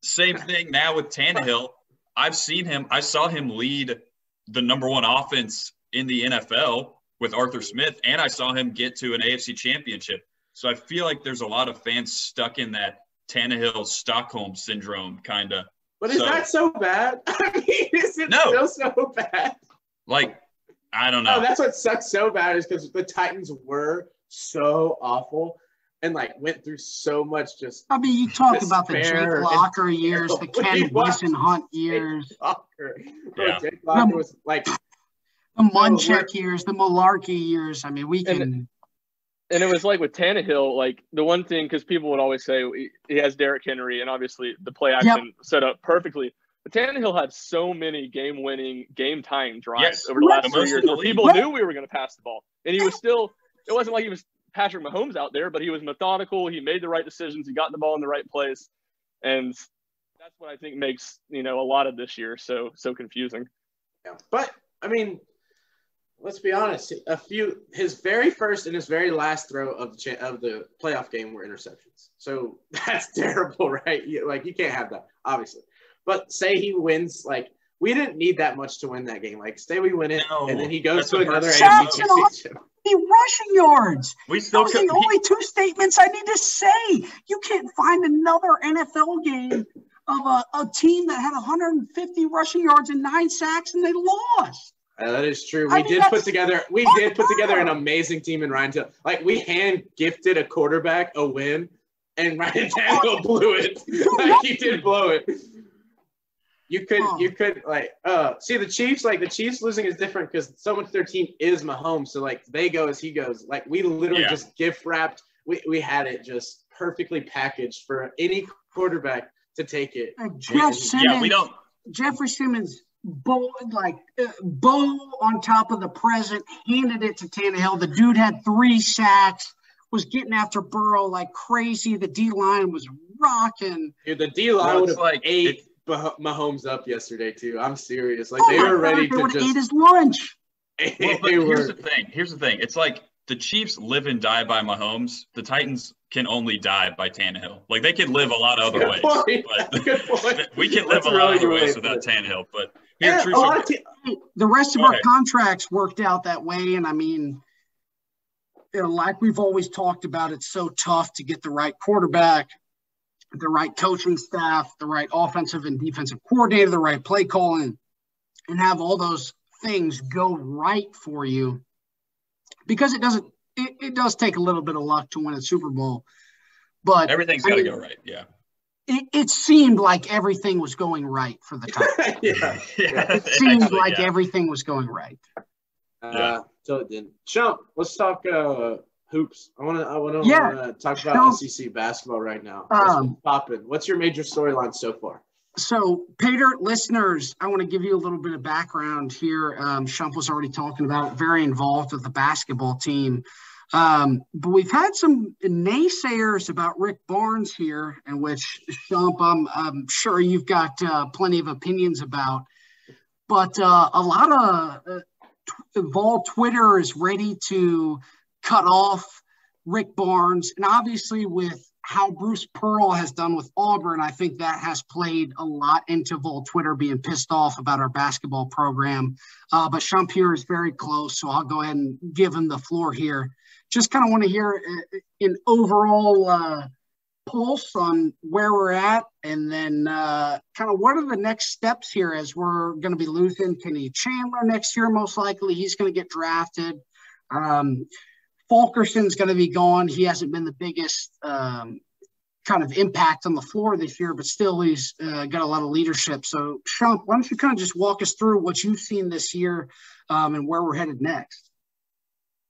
Same thing now with Tannehill. I saw him lead the #1 offense in the NFL with Arthur Smith, and I saw him get to an AFC Championship. So I feel like there's a lot of fans stuck in that Tannehill Stockholm syndrome, kind of. But is that so bad? I mean, is it still so bad? Like, I don't know. No, that's what sucks so bad is because the Titans were so awful and, like, went through so much just I mean, you talk about the Jake Locker years, the Ken Whisenhunt years. Jake Locker was, like – the Munchak years, the Malarkey years. I mean, we can – and it was like with Tannehill, like the one thing, because people would always say he has Derrick Henry, and obviously the play action set up perfectly. But Tannehill had so many game-winning, game-tying drives over the last 3 years where people knew we were going to pass the ball. And he was still – it wasn't like he was Patrick Mahomes out there, but he was methodical. He made the right decisions. He got the ball in the right place. And that's what I think makes, a lot of this year so confusing. Yeah. But, I mean – let's be honest. His very first and his very last throw of the playoff game were interceptions. So that's terrible, right? You can't have that, obviously. But say he wins, we didn't need that much to win that game. Say we win it, and then he goes to another AFC Championship. Rushing yards. Those are the only 2 statements I need to say. You can't find another NFL game of a team that had 150 rushing yards and 9 sacks, and they lost. That is true. We did put together an amazing team in Ryan Tannehill. We hand gifted a quarterback a win, and Ryan Tannehill blew it. He did blow it. You could see the Chiefs. The Chiefs losing is different because so much of their team is Mahomes. So they go as he goes. We literally just gift wrapped. We had it just perfectly packaged for any quarterback to take it. Jeffrey Simmons. Bow on top of the present, handed it to Tannehill. The dude had 3 sacks, was getting after Burrow like crazy. The D-line was rocking. Dude, the D-line would have ate Mahomes up yesterday, too. I'm serious. They were ready to just – ate his lunch. Well, here's the thing. It's like the Chiefs live and die by Mahomes. The Titans can only die by Tannehill. They could live a lot of other ways. But we can live a lot of other ways without Tannehill. But – the rest of our contracts worked out that way, and I mean, like we've always talked about, it's so tough to get the right quarterback, the right coaching staff, the right offensive and defensive coordinator, the right play calling, and have all those things go right for you, because it does take a little bit of luck to win a Super Bowl, but everything's got to go right. Yeah. It seemed like everything was going right for the Titans. It seemed like everything was going right. So it didn't. Shump, let's talk hoops. I want to talk about SEC basketball right now. What's popping? What's your major storyline so far? So, Paydirt listeners, I want to give you a little bit of background here. Shump was already talking about very involved with the basketball team. But we've had some naysayers about Rick Barnes here, in which, Shump, I'm sure you've got plenty of opinions about. But a lot of Vol Twitter is ready to cut off Rick Barnes. And obviously with how Bruce Pearl has done with Auburn, I think that has played a lot into Vol Twitter being pissed off about our basketball program. But Shump here is very close, so I'll go ahead and give him the floor here. Just kind of want to hear an overall pulse on where we're at, and then kind of what are the next steps here as we're going to be losing Kenny Chandler next year, most likely. He's going to get drafted. Fulkerson's going to be gone. He hasn't been the biggest kind of impact on the floor this year, but still he's got a lot of leadership. So, Shump, why don't you kind of just walk us through what you've seen this year and where we're headed next?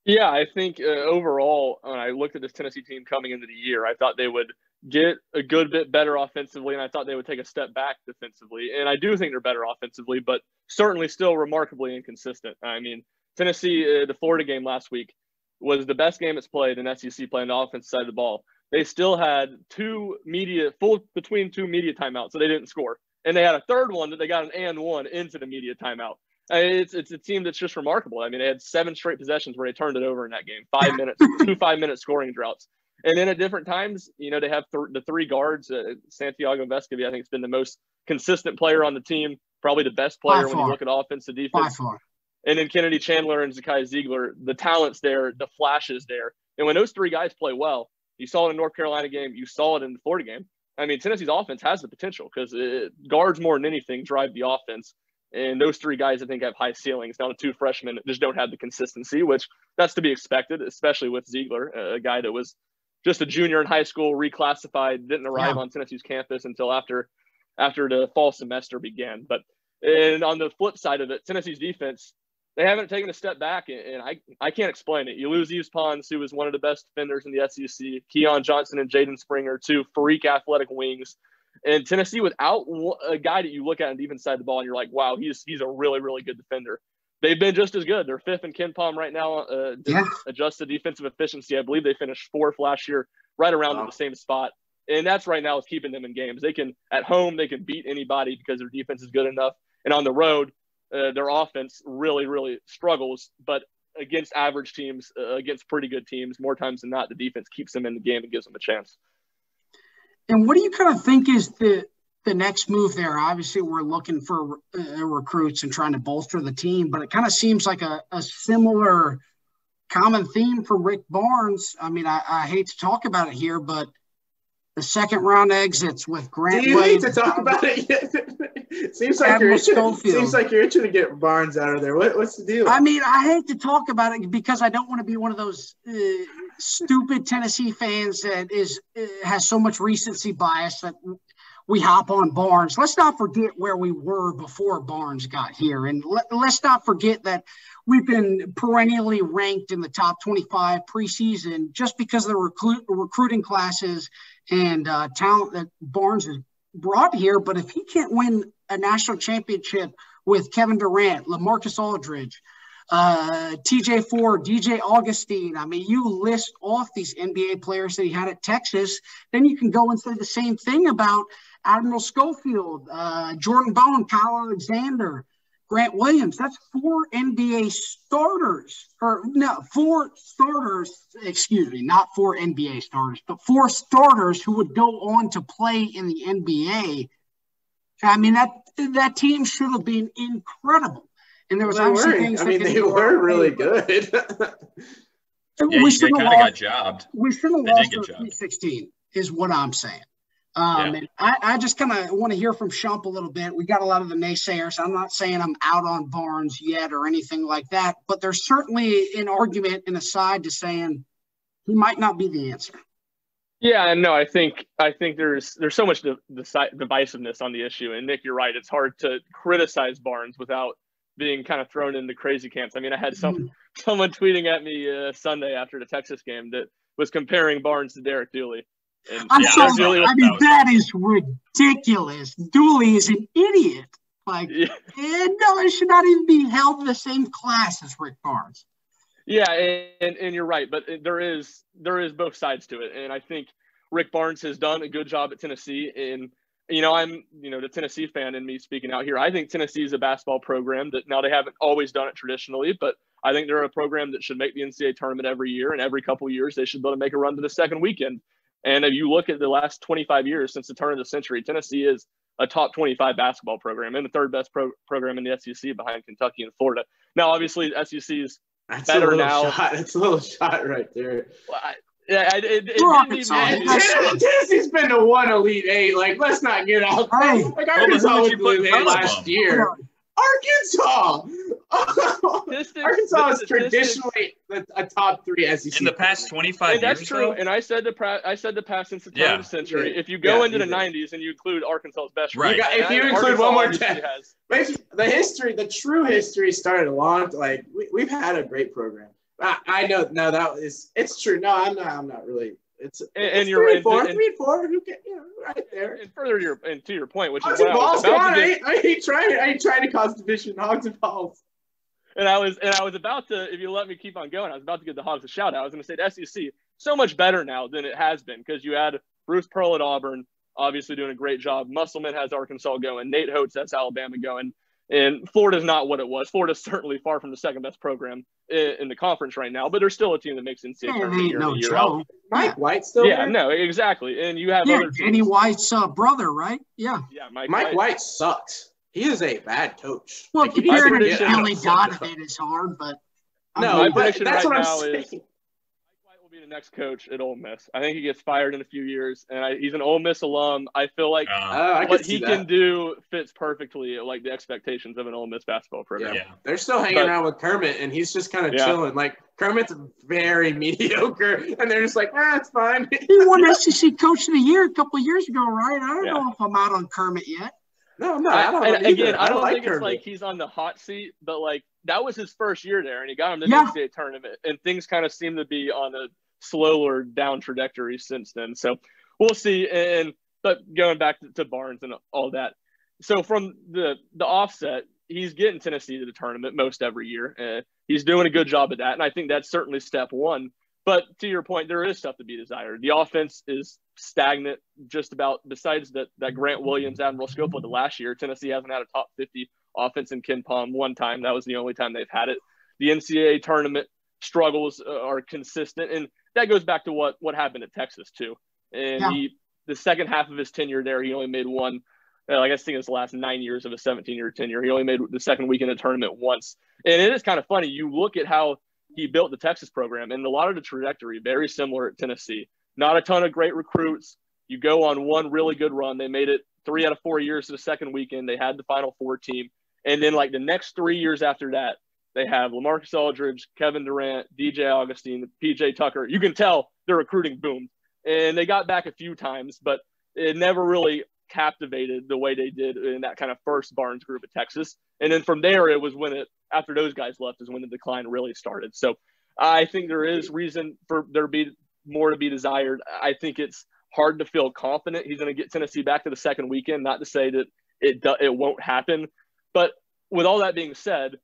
Yeah, I think overall, when I looked at this Tennessee team coming into the year, I thought they would get a good bit better offensively, and I thought they would take a step back defensively. And I do think they're better offensively, but certainly still remarkably inconsistent. I mean, Tennessee, the Florida game last week, was the best game it's played in SEC playing the offensive side of the ball. They still had between two media timeouts, so they didn't score. And they had a third one that they got an and one into the media timeout. It's a team that's just remarkable. I mean, they had 7 straight possessions where they turned it over in that game. 5 minutes, 2 5-minute scoring droughts. And then at different times, you know, they have the 3 guards. Santiago Vescovi, I think, has been the most consistent player on the team, probably the best player when you look at offense to defense. And then Kennedy Chandler and Zakai Ziegler, the talent's there, the flash is there. And when those 3 guys play well, you saw it in the North Carolina game, you saw it in the Florida game. I mean, Tennessee's offense has the potential because guards more than anything drive the offense. And those 3 guys, I think, have high ceilings. Now the 2 freshmen just don't have the consistency, which that's to be expected, especially with Ziegler, a guy that was just a junior in high school, reclassified, didn't arrive on Tennessee's campus until after the fall semester began. And on the flip side of it, Tennessee's defense, they haven't taken a step back, and I can't explain it. You lose Yves Pons, who was one of the best defenders in the SEC, Keon Johnson and Jaden Springer, 2 freak athletic wings. And Tennessee, without a guy that you look at on the defense side of the ball and you're like, wow, he's a really, really good defender. They've been just as good. They're 5th in KenPom right now, adjusted defensive efficiency. I believe they finished 4th last year, right around in the same spot. And that's right now is keeping them in games. At home, they can beat anybody because their defense is good enough. And on the road, their offense really, really struggles. But against average teams, against pretty good teams, more times than not, the defense keeps them in the game and gives them a chance. And what do you kind of think is the next move there? Obviously, we're looking for recruits and trying to bolster the team, but it kind of seems like a similar common theme for Rick Barnes. I mean, I hate to talk about it here, but the second-round exits with Grant. Do you hate to talk about it yet? Seems like you're itching to get Barnes out of there. What's the deal? I mean, I hate to talk about it because I don't want to be one of those stupid Tennessee fans that has so much recency bias that we hop on Barnes. Let's not forget where we were before Barnes got here. And let's not forget that we've been perennially ranked in the top 25 preseason just because of the recruiting classes and talent that Barnes has brought here. But if he can't win a national championship with Kevin Durant, LaMarcus Aldridge, TJ Ford, DJ Augustine. I mean, you list off these NBA players that he had at Texas, then you can go and say the same thing about Admiral Schofield, Jordan Bone, Kyle Alexander, Grant Williams. That's 4 NBA starters. Not 4 NBA starters, but 4 starters who would go on to play in the NBA. I mean, that team should have been incredible. And there was obviously things. I mean, they were really good. We should have got jobbed. We should have lost in 2016, is what I'm saying. And I just kind of want to hear from Shump a little bit. We got a lot of the naysayers. I'm not saying I'm out on Barnes yet or anything like that, but there's certainly an argument and a side to saying he might not be the answer. Yeah, and no, I think there's so much divisiveness on the issue. And Nick, you're right. It's hard to criticize Barnes without being kind of thrown into crazy camps. I mean, I had someone tweeting at me Sunday after the Texas game that was comparing Barnes to Derek Dooley. And I'm sorry. I mean, that is ridiculous. Dooley is an idiot. No, it should not even be held in the same class as Rick Barnes. Yeah, and you're right, but there is both sides to it, and I think Rick Barnes has done a good job at Tennessee. And I'm the Tennessee fan in me speaking out here. I think Tennessee is a basketball program that now they haven't always done it traditionally, but I think they're a program that should make the NCAA tournament every year, and every couple of years they should be able to make a run to the second weekend. And if you look at the last 25 years since the turn of the century, Tennessee is a top 25 basketball program and the 3rd best program in the SEC behind Kentucky and Florida. Now, obviously, the SEC is better now. That's a little shot right there. Yeah, it didn't even. Tennessee's been to one Elite Eight. Like, let's not get out. Hey, like Arkansas was Elite Eight last year. Arkansas. Arkansas is traditionally a top 3 SEC in the past 25 years. That's true. And I said the past since the turn of the century. If you go into the 90s and you include Arkansas's best, right? If you include one more time, the true history started a long. Like we've had a great program. I know. No, it's true. No, I'm not really. It's you're 3-4. Who can, right there. And further to your point, which Hogs is and Vols. I ain't trying to cause division. Hogs and Vols. And I was about to, if you let me keep on going, I was about to give the Hogs a shout out. I was going to say the SEC so much better now than it has been because you had Bruce Pearl at Auburn, obviously doing a great job. Musselman has Arkansas going. Nate Hoates has Alabama going. And Florida's not what it was. Florida's certainly far from the second best program in the conference right now, but they're still a team that makes NCAA tournament year in and year out. Mike White's still there? No, exactly. And you have other Danny White's brother, right? Yeah. Yeah, Mike White sucks. He is a bad coach. Well, comparing it to Billy Donovan is hard, but my prediction that's right what now I'm is Mike White will be the next coach at Ole Miss. I think he gets fired in a few years, and he's an Ole Miss alum. I feel like what he can do fits perfectly like the expectations of an Ole Miss basketball program. Yeah. They're still hanging around with Kermit, and he's just kind of chilling. Like Kermit's very mediocre, and they're just like, it's fine. He won SEC Coach of the Year a couple of years ago, right? I don't know if I'm out on Kermit yet. No, I don't. I don't like think Kermit. it's like he's on the hot seat, but like that was his first year there, and he got him to the NCAA tournament, and things kind of seem to be on a slower down trajectory since then. So we'll see. But going back to Barnes and all that, so from the offset, he's getting Tennessee to the tournament most every year. He's doing a good job at that, and I think that's certainly step one. But to your point, there is stuff to be desired. The offense is stagnant just about, besides that Grant Williams, Admiral Scofield the last year. Tennessee hasn't had a top 50 offense in Ken Pom one time. That was the only time they've had it. The NCAA tournament struggles are consistent, and that goes back to what happened at Texas too. And the second half of his tenure there, he only made one. I guess it's the last 9 years of a 17-year tenure. He only made the second week in the tournament once. And it is kind of funny. You look at how he built the Texas program, and a lot of the trajectory very similar at Tennessee. Not a ton of great recruits. You go on one really good run. They made it 3 out of 4 years to the second weekend. They had the Final Four team. And then like the next 3 years after that, they have LaMarcus Aldridge, Kevin Durant, DJ Augustine, PJ Tucker. You can tell their recruiting boomed. And they got back a few times, but it never really captivated the way they did in that kind of first Barnes group at Texas. And then from there, it was after those guys left is when the decline really started. So I think there is reason for there to be more to be desired. I think it's hard to feel confident he's going to get Tennessee back to the second weekend. Not to say that it won't happen, but with all that being said,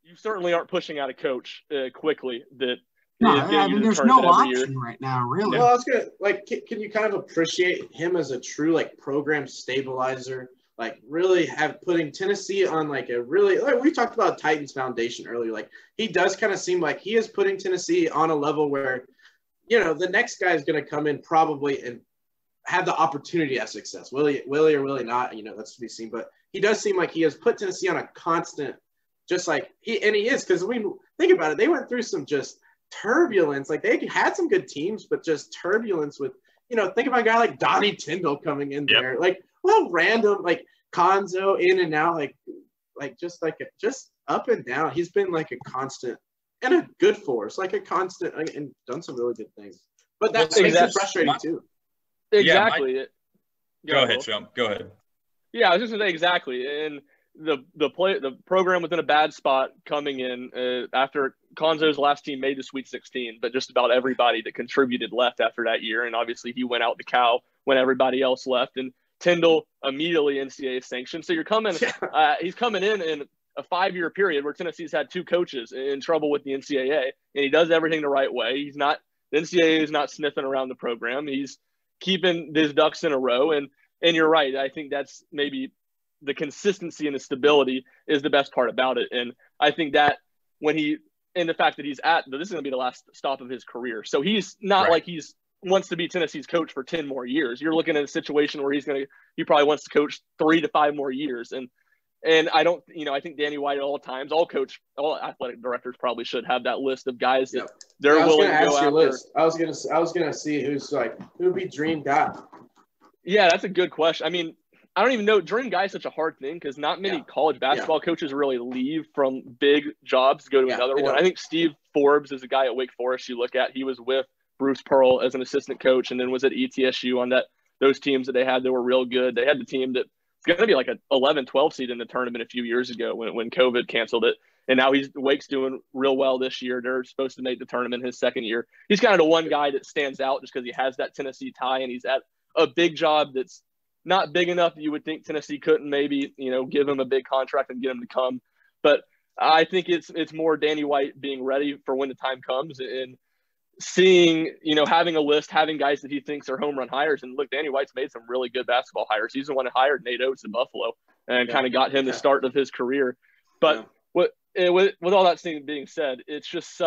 you certainly aren't pushing out a coach quickly that there's no option right now, really. Well, I was gonna can you kind of appreciate him as a true program stabilizer? Really putting Tennessee on a really we talked about Titans foundation earlier. He does kind of seem like he is putting Tennessee on a level where, the next guy is going to come in probably and have the opportunity at success. Will he or will he not? That's to be seen. But he does seem like he has put Tennessee on a constant, just he is, because we think about it, they went through some just turbulence. They had some good teams, but just turbulence with, think about a guy like Donnie Tyndall coming in there. Random, Konzo in and out, just up and down. He's been a constant and a good force, a constant, and done some really good things. But that makes it frustrating too. Exactly. Go ahead, Shump. Go ahead. Yeah, I was just going to say exactly. And the program was in a bad spot coming in after Konzo's last team made the Sweet 16, but just about everybody that contributed left after that year. And obviously he went out the cow when everybody else left. And Tyndall immediately NCAA sanctioned. So he's coming in a 5-year period where Tennessee's had 2 coaches in trouble with the NCAA, and he does everything the right way. The NCAA is not sniffing around the program. He's keeping his ducks in a row. And you're right. I think that's maybe the consistency and the stability is the best part about it. And I think that and the fact that this is going to be the last stop of his career. So he's not wants to be Tennessee's coach for 10 more years. You're looking at a situation where he probably wants to coach 3 to 5 more years. And And I don't, I think Danny White at all times, all athletic directors probably should have that list of guys that they're willing to go after. List. I was gonna see who's like who'd be dream guy. Yeah, that's a good question. I mean, I don't even know. Dream guy is such a hard thing because not many college basketball coaches really leave from big jobs to go to another one. I think Steve Forbes is a guy at Wake Forest you look at. He was with Bruce Pearl as an assistant coach and then was at ETSU on those teams that they had that were real good. They had the team that going to be like an 11-12 seed in the tournament a few years ago when COVID canceled it. And now Wake's doing real well this year. They're supposed to make the tournament his second year. He's kind of the one guy that stands out just because he has that Tennessee tie and he's at a big job that's not big enough that you would think Tennessee couldn't maybe, give him a big contract and get him to come. But I think it's more Danny White being ready for when the time comes and seeing, having a list, having guys that he thinks are home run hires. And look, Danny White's made some really good basketball hires. He's the one that hired Nate Oates in Buffalo and kind of got him the start of his career. But with all that being said, it's just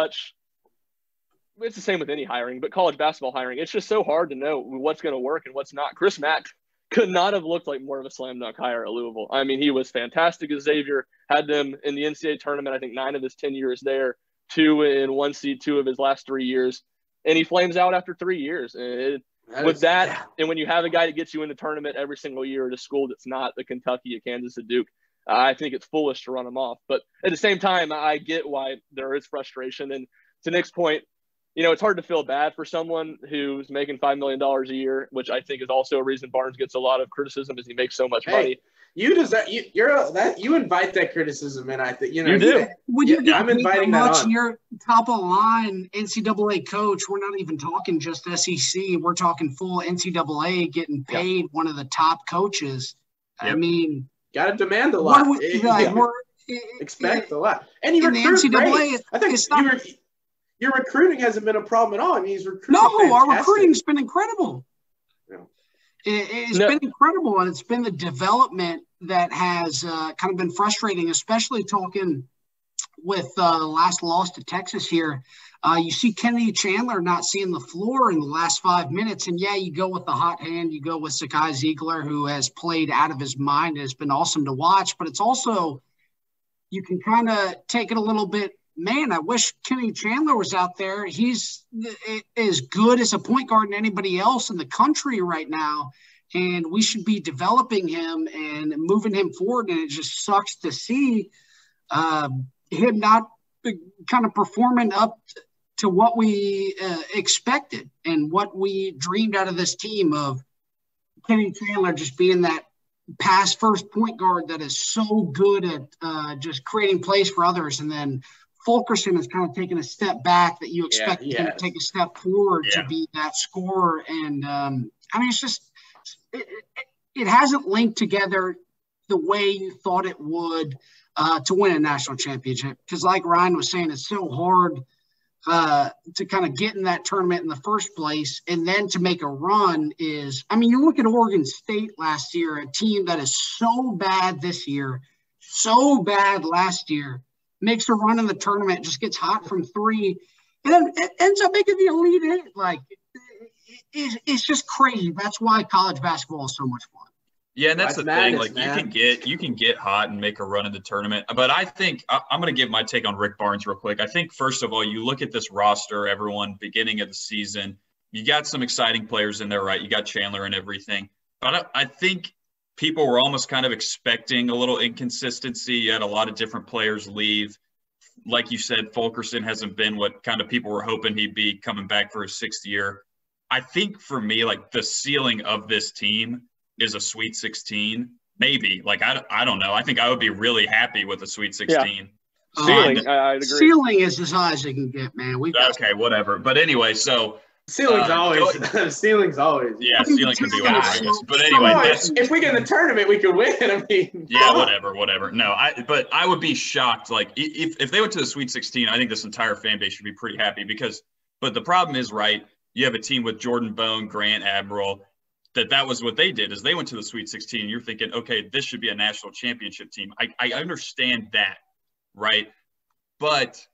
it's the same with any hiring, but college basketball hiring, it's just so hard to know what's going to work and what's not. Chris Mack could not have looked like more of a slam dunk hire at Louisville. I mean, he was fantastic as Xavier, had them in the NCAA tournament, I think 9 of his 10 years there. 2 in 1 seed, 2 of his last 3 years, and he flames out after 3 years. And when you have a guy that gets you in the tournament every single year at a school that's not the Kentucky, a Kansas, a Duke, I think it's foolish to run him off. But at the same time, I get why there is frustration. And to Nick's point, it's hard to feel bad for someone who's making $5 million a year, which I think is also a reason Barnes gets a lot of criticism, is he makes so much money. You invite that criticism, and I think you do. I'm inviting that on. You're top of the line NCAA coach. We're not even talking just SEC. We're talking full NCAA, getting paid one of the top coaches. Yep. I mean, gotta demand a lot. Expect a lot, and you recruit great. I think your recruiting hasn't been a problem at all. I mean, he's recruiting. No, our recruiting's been incredible. Yeah. It's been incredible, and it's been the development that has kind of been frustrating, especially talking with the last loss to Texas here. You see Kennedy Chandler not seeing the floor in the last 5 minutes, and you go with the hot hand. You go with Sakai Ziegler, who has played out of his mind. It's been awesome to watch, but it's also you can kind of take it a little bit. Man, I wish Kennedy Chandler was out there. He's as good as a point guard than anybody else in the country right now, and we should be developing him and moving him forward, and it just sucks to see him not kind of performing up to what we expected and what we dreamed out of this team of Kennedy Chandler just being that pass first point guard that is so good at just creating plays for others, and then Fulkerson has kind of taken a step back that you expect him to take a step forward to be that scorer. And, I mean, it's just it hasn't linked together the way you thought it would to win a national championship. Because like Ryan was saying, it's so hard to kind of get in that tournament in the first place. And then to make a run is – I mean, you look at Oregon State last year, a team that is so bad this year, so bad last year, makes a run in the tournament, just gets hot from 3, and then it ends up making the Elite Eight. Like, it's just crazy. That's why college basketball is so much fun. Yeah, and that's the thing. Like, you can get hot and make a run in the tournament. But I think I'm going to give my take on Rick Barnes real quick. I think, first of all, you look at this roster, everyone, beginning of the season, you got some exciting players in there, right? You got Chandler and everything. But I think people were almost kind of expecting a little inconsistency. You had a lot of different players leave. Like you said, Fulkerson hasn't been what kind of people were hoping he'd be coming back for his 6th year. I think for me, like, the ceiling of this team is a Sweet 16, maybe. Like, I don't know. I think I would be really happy with a Sweet 16. Yeah. Ceiling, I'd agree. Ceiling is as high as it can get, man. Okay, whatever. But anyway, so ceiling's always. Ceiling's always. Yeah, ceiling can be whatever, I guess. But anyway, if we get in the tournament, we could win. I mean, yeah, whatever. No, but I would be shocked. Like, if they went to the Sweet 16, I think this entire fan base should be pretty happy but the problem is, right, you have a team with Jordan Bone, Grant, Admiral, that was what they did, is they went to the Sweet 16, and you're thinking, okay, this should be a national championship team. I understand that, right? But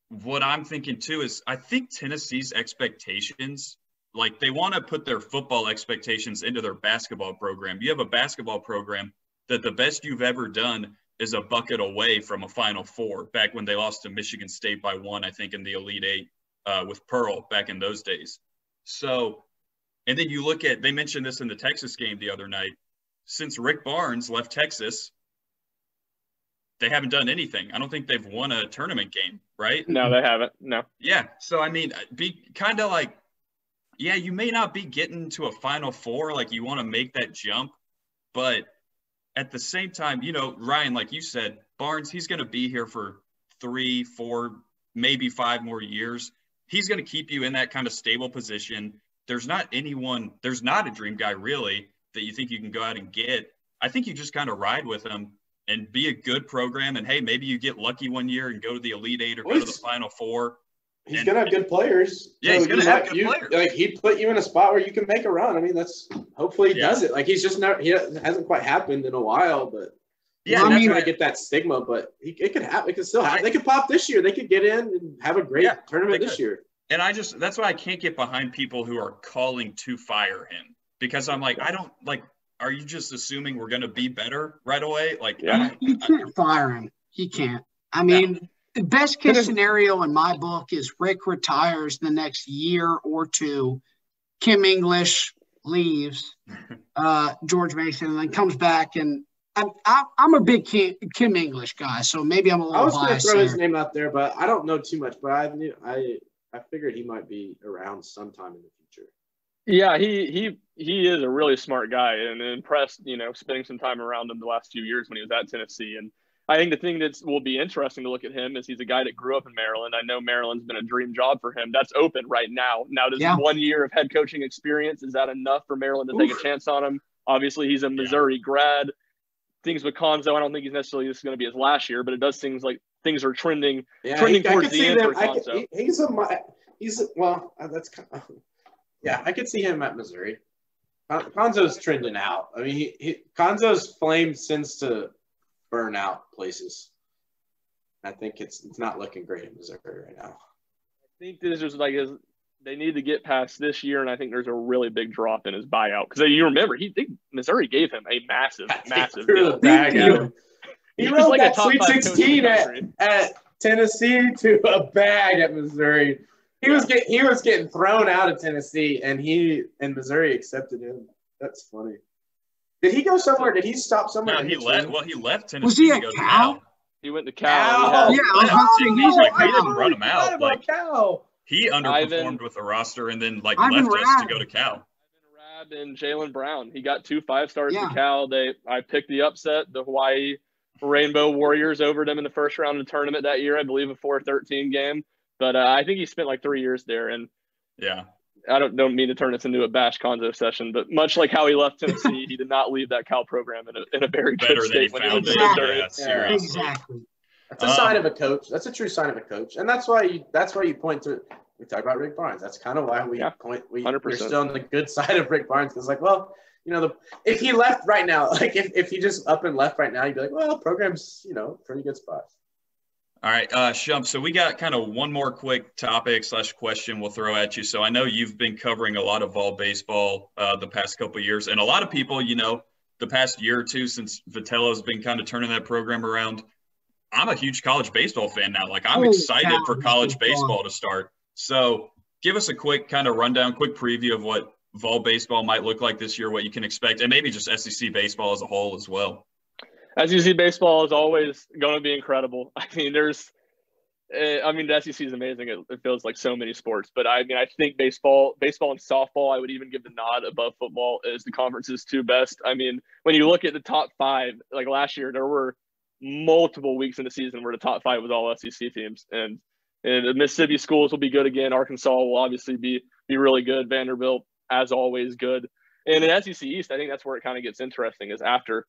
what I'm thinking too is I think Tennessee's expectations, like, they want to put their football expectations into their basketball program. You have a basketball program that the best you've ever done is a bucket away from a Final Four, back when they lost to Michigan State by 1, I think, in the Elite Eight with Pearl back in those days. So, and then you look at, they mentioned this in the Texas game the other night, since Rick Barnes left Texas, they haven't done anything. I don't think they've won a tournament game, right? No, they haven't. No. Yeah. So, I mean, be kind of like, yeah, you may not be getting to a Final Four, like you want to make that jump, but at the same time, you know, Ryan, like you said, Barnes, he's going to be here for 3, 4, maybe 5 more years. He's going to keep you in that kind of stable position. There's not a dream guy really that you think you can go out and get. I think you just kind of ride with him and be a good program. And hey, maybe you get lucky one year and go to the Elite Eight or go to the Final Four. He's going to have good players. Yeah, he's going to have good players. Like, he'd put you in a spot where you can make a run. I mean, that's hopefully he does it. Like, he's just not – he hasn't quite happened in a while, but yeah, I'm not trying to get that stigma, but it could happen. It could still happen. They could pop this year. They could get in and have a great tournament this year. And that's why I can't get behind people who are calling to fire him, because I'm like, I don't – like, are you just assuming we're going to be better right away? Like, you can't fire him. He can't. I mean – the best case scenario in my book is Rick retires the next year or two. Kim English leaves, George Mason, and then comes back. And I'm a big Kim English guy, so maybe I'm a little biased. I was going to throw his name out there, but I don't know too much. But I figured he might be around sometime in the future. Yeah, he is a really smart guy, and impressed, you know, spending some time around him the last few years when he was at Tennessee. And I think the thing that will be interesting to look at him is he's a guy that grew up in Maryland. I know Maryland's been a dream job for him. That's open right now. Now, does 1 year of head coaching experience, is that enough for Maryland to take a chance on him? Obviously, he's a Missouri grad. Things with Konzo, I don't think he's necessarily just going to be his last year, but it does seem like things are trending towards the end for Konzo. I could see him at Missouri. Konzo's trending out. I mean, Konzo's flame tends to burn out places. I think it's not looking great in Missouri right now. I think this is like they need to get past this year, and I think there's a really big drop in his buyout, because you remember Missouri gave him a massive deal. He rode like that Sweet 16 at Tennessee to a bag at Missouri. He was getting thrown out of Tennessee, and Missouri accepted him. That's funny. Did he go somewhere? Did he stop somewhere? No, he left Tennessee. Was he to go at to Cal? He went to Cal. He didn't run him out. Like, Cal. He underperformed with the roster and then left us to go to Cal. Rab and Jalen Brown. He got 2 5-stars to Cal. I picked the upset. The Hawaii Rainbow Warriors over them in the first round of the tournament that year. I believe a 4-13 game. But I think he spent like 3 years there. And I don't mean to turn this into a bash Konzo session, but much like how he left Tennessee, he did not leave that Cal program in a very good state when he was there. Exactly. That's a sign of a coach. That's a true sign of a coach, and that's why you point to. We talk about Rick Barnes. That's kind of why we point. We're still on the good side of Rick Barnes, because, like, well, you know, if he left right now, like if he just up and left right now, you'd be like, well, program's, you know, pretty good spot. All right, Shump, so we got kind of one more quick topic / question we'll throw at you. So I know you've been covering a lot of Vol baseball the past couple of years, and a lot of people, you know, the past year or two since Vitello's been kind of turning that program around, I'm a huge college baseball fan now. Like, I'm excited for college baseball to start. So give us a quick kind of rundown, quick preview of what Vol baseball might look like this year, what you can expect, and maybe just SEC baseball as a whole as well. SEC baseball is always going to be incredible. I mean, the SEC is amazing. It feels like so many sports, but I think baseball and softball, I would even give the nod above football as the conference's 2 best. I mean, when you look at the top 5, like last year, there were multiple weeks in the season where the top 5 was all SEC teams, and the Mississippi schools will be good again. Arkansas will obviously be really good. Vanderbilt, as always, good. And in SEC East, I think that's where it kind of gets interesting, is after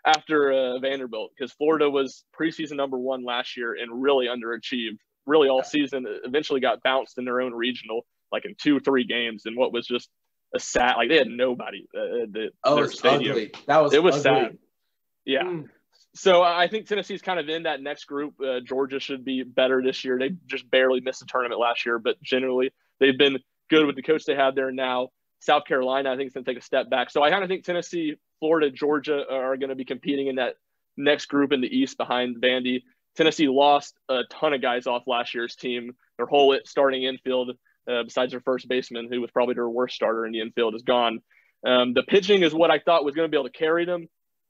Vanderbilt, because Florida was preseason number 1 last year and really underachieved really all season. Eventually got bounced in their own regional, like in 2-3 games, and what was just a sad, like they had nobody at their stadium. Ugly. It was sad. Yeah. So I think Tennessee's kind of in that next group. Georgia should be better this year. They just barely missed the tournament last year, but generally they've been good with the coach they have there now. South Carolina, I think, is going to take a step back. So I kind of think Tennessee Florida, Georgia are going to be competing in that next group in the East behind Vandy. Tennessee lost a ton of guys off last year's team. Their whole starting infield, besides their first baseman, who was probably their worst starter in the infield, is gone. The pitching is what I thought was going to be able to carry them.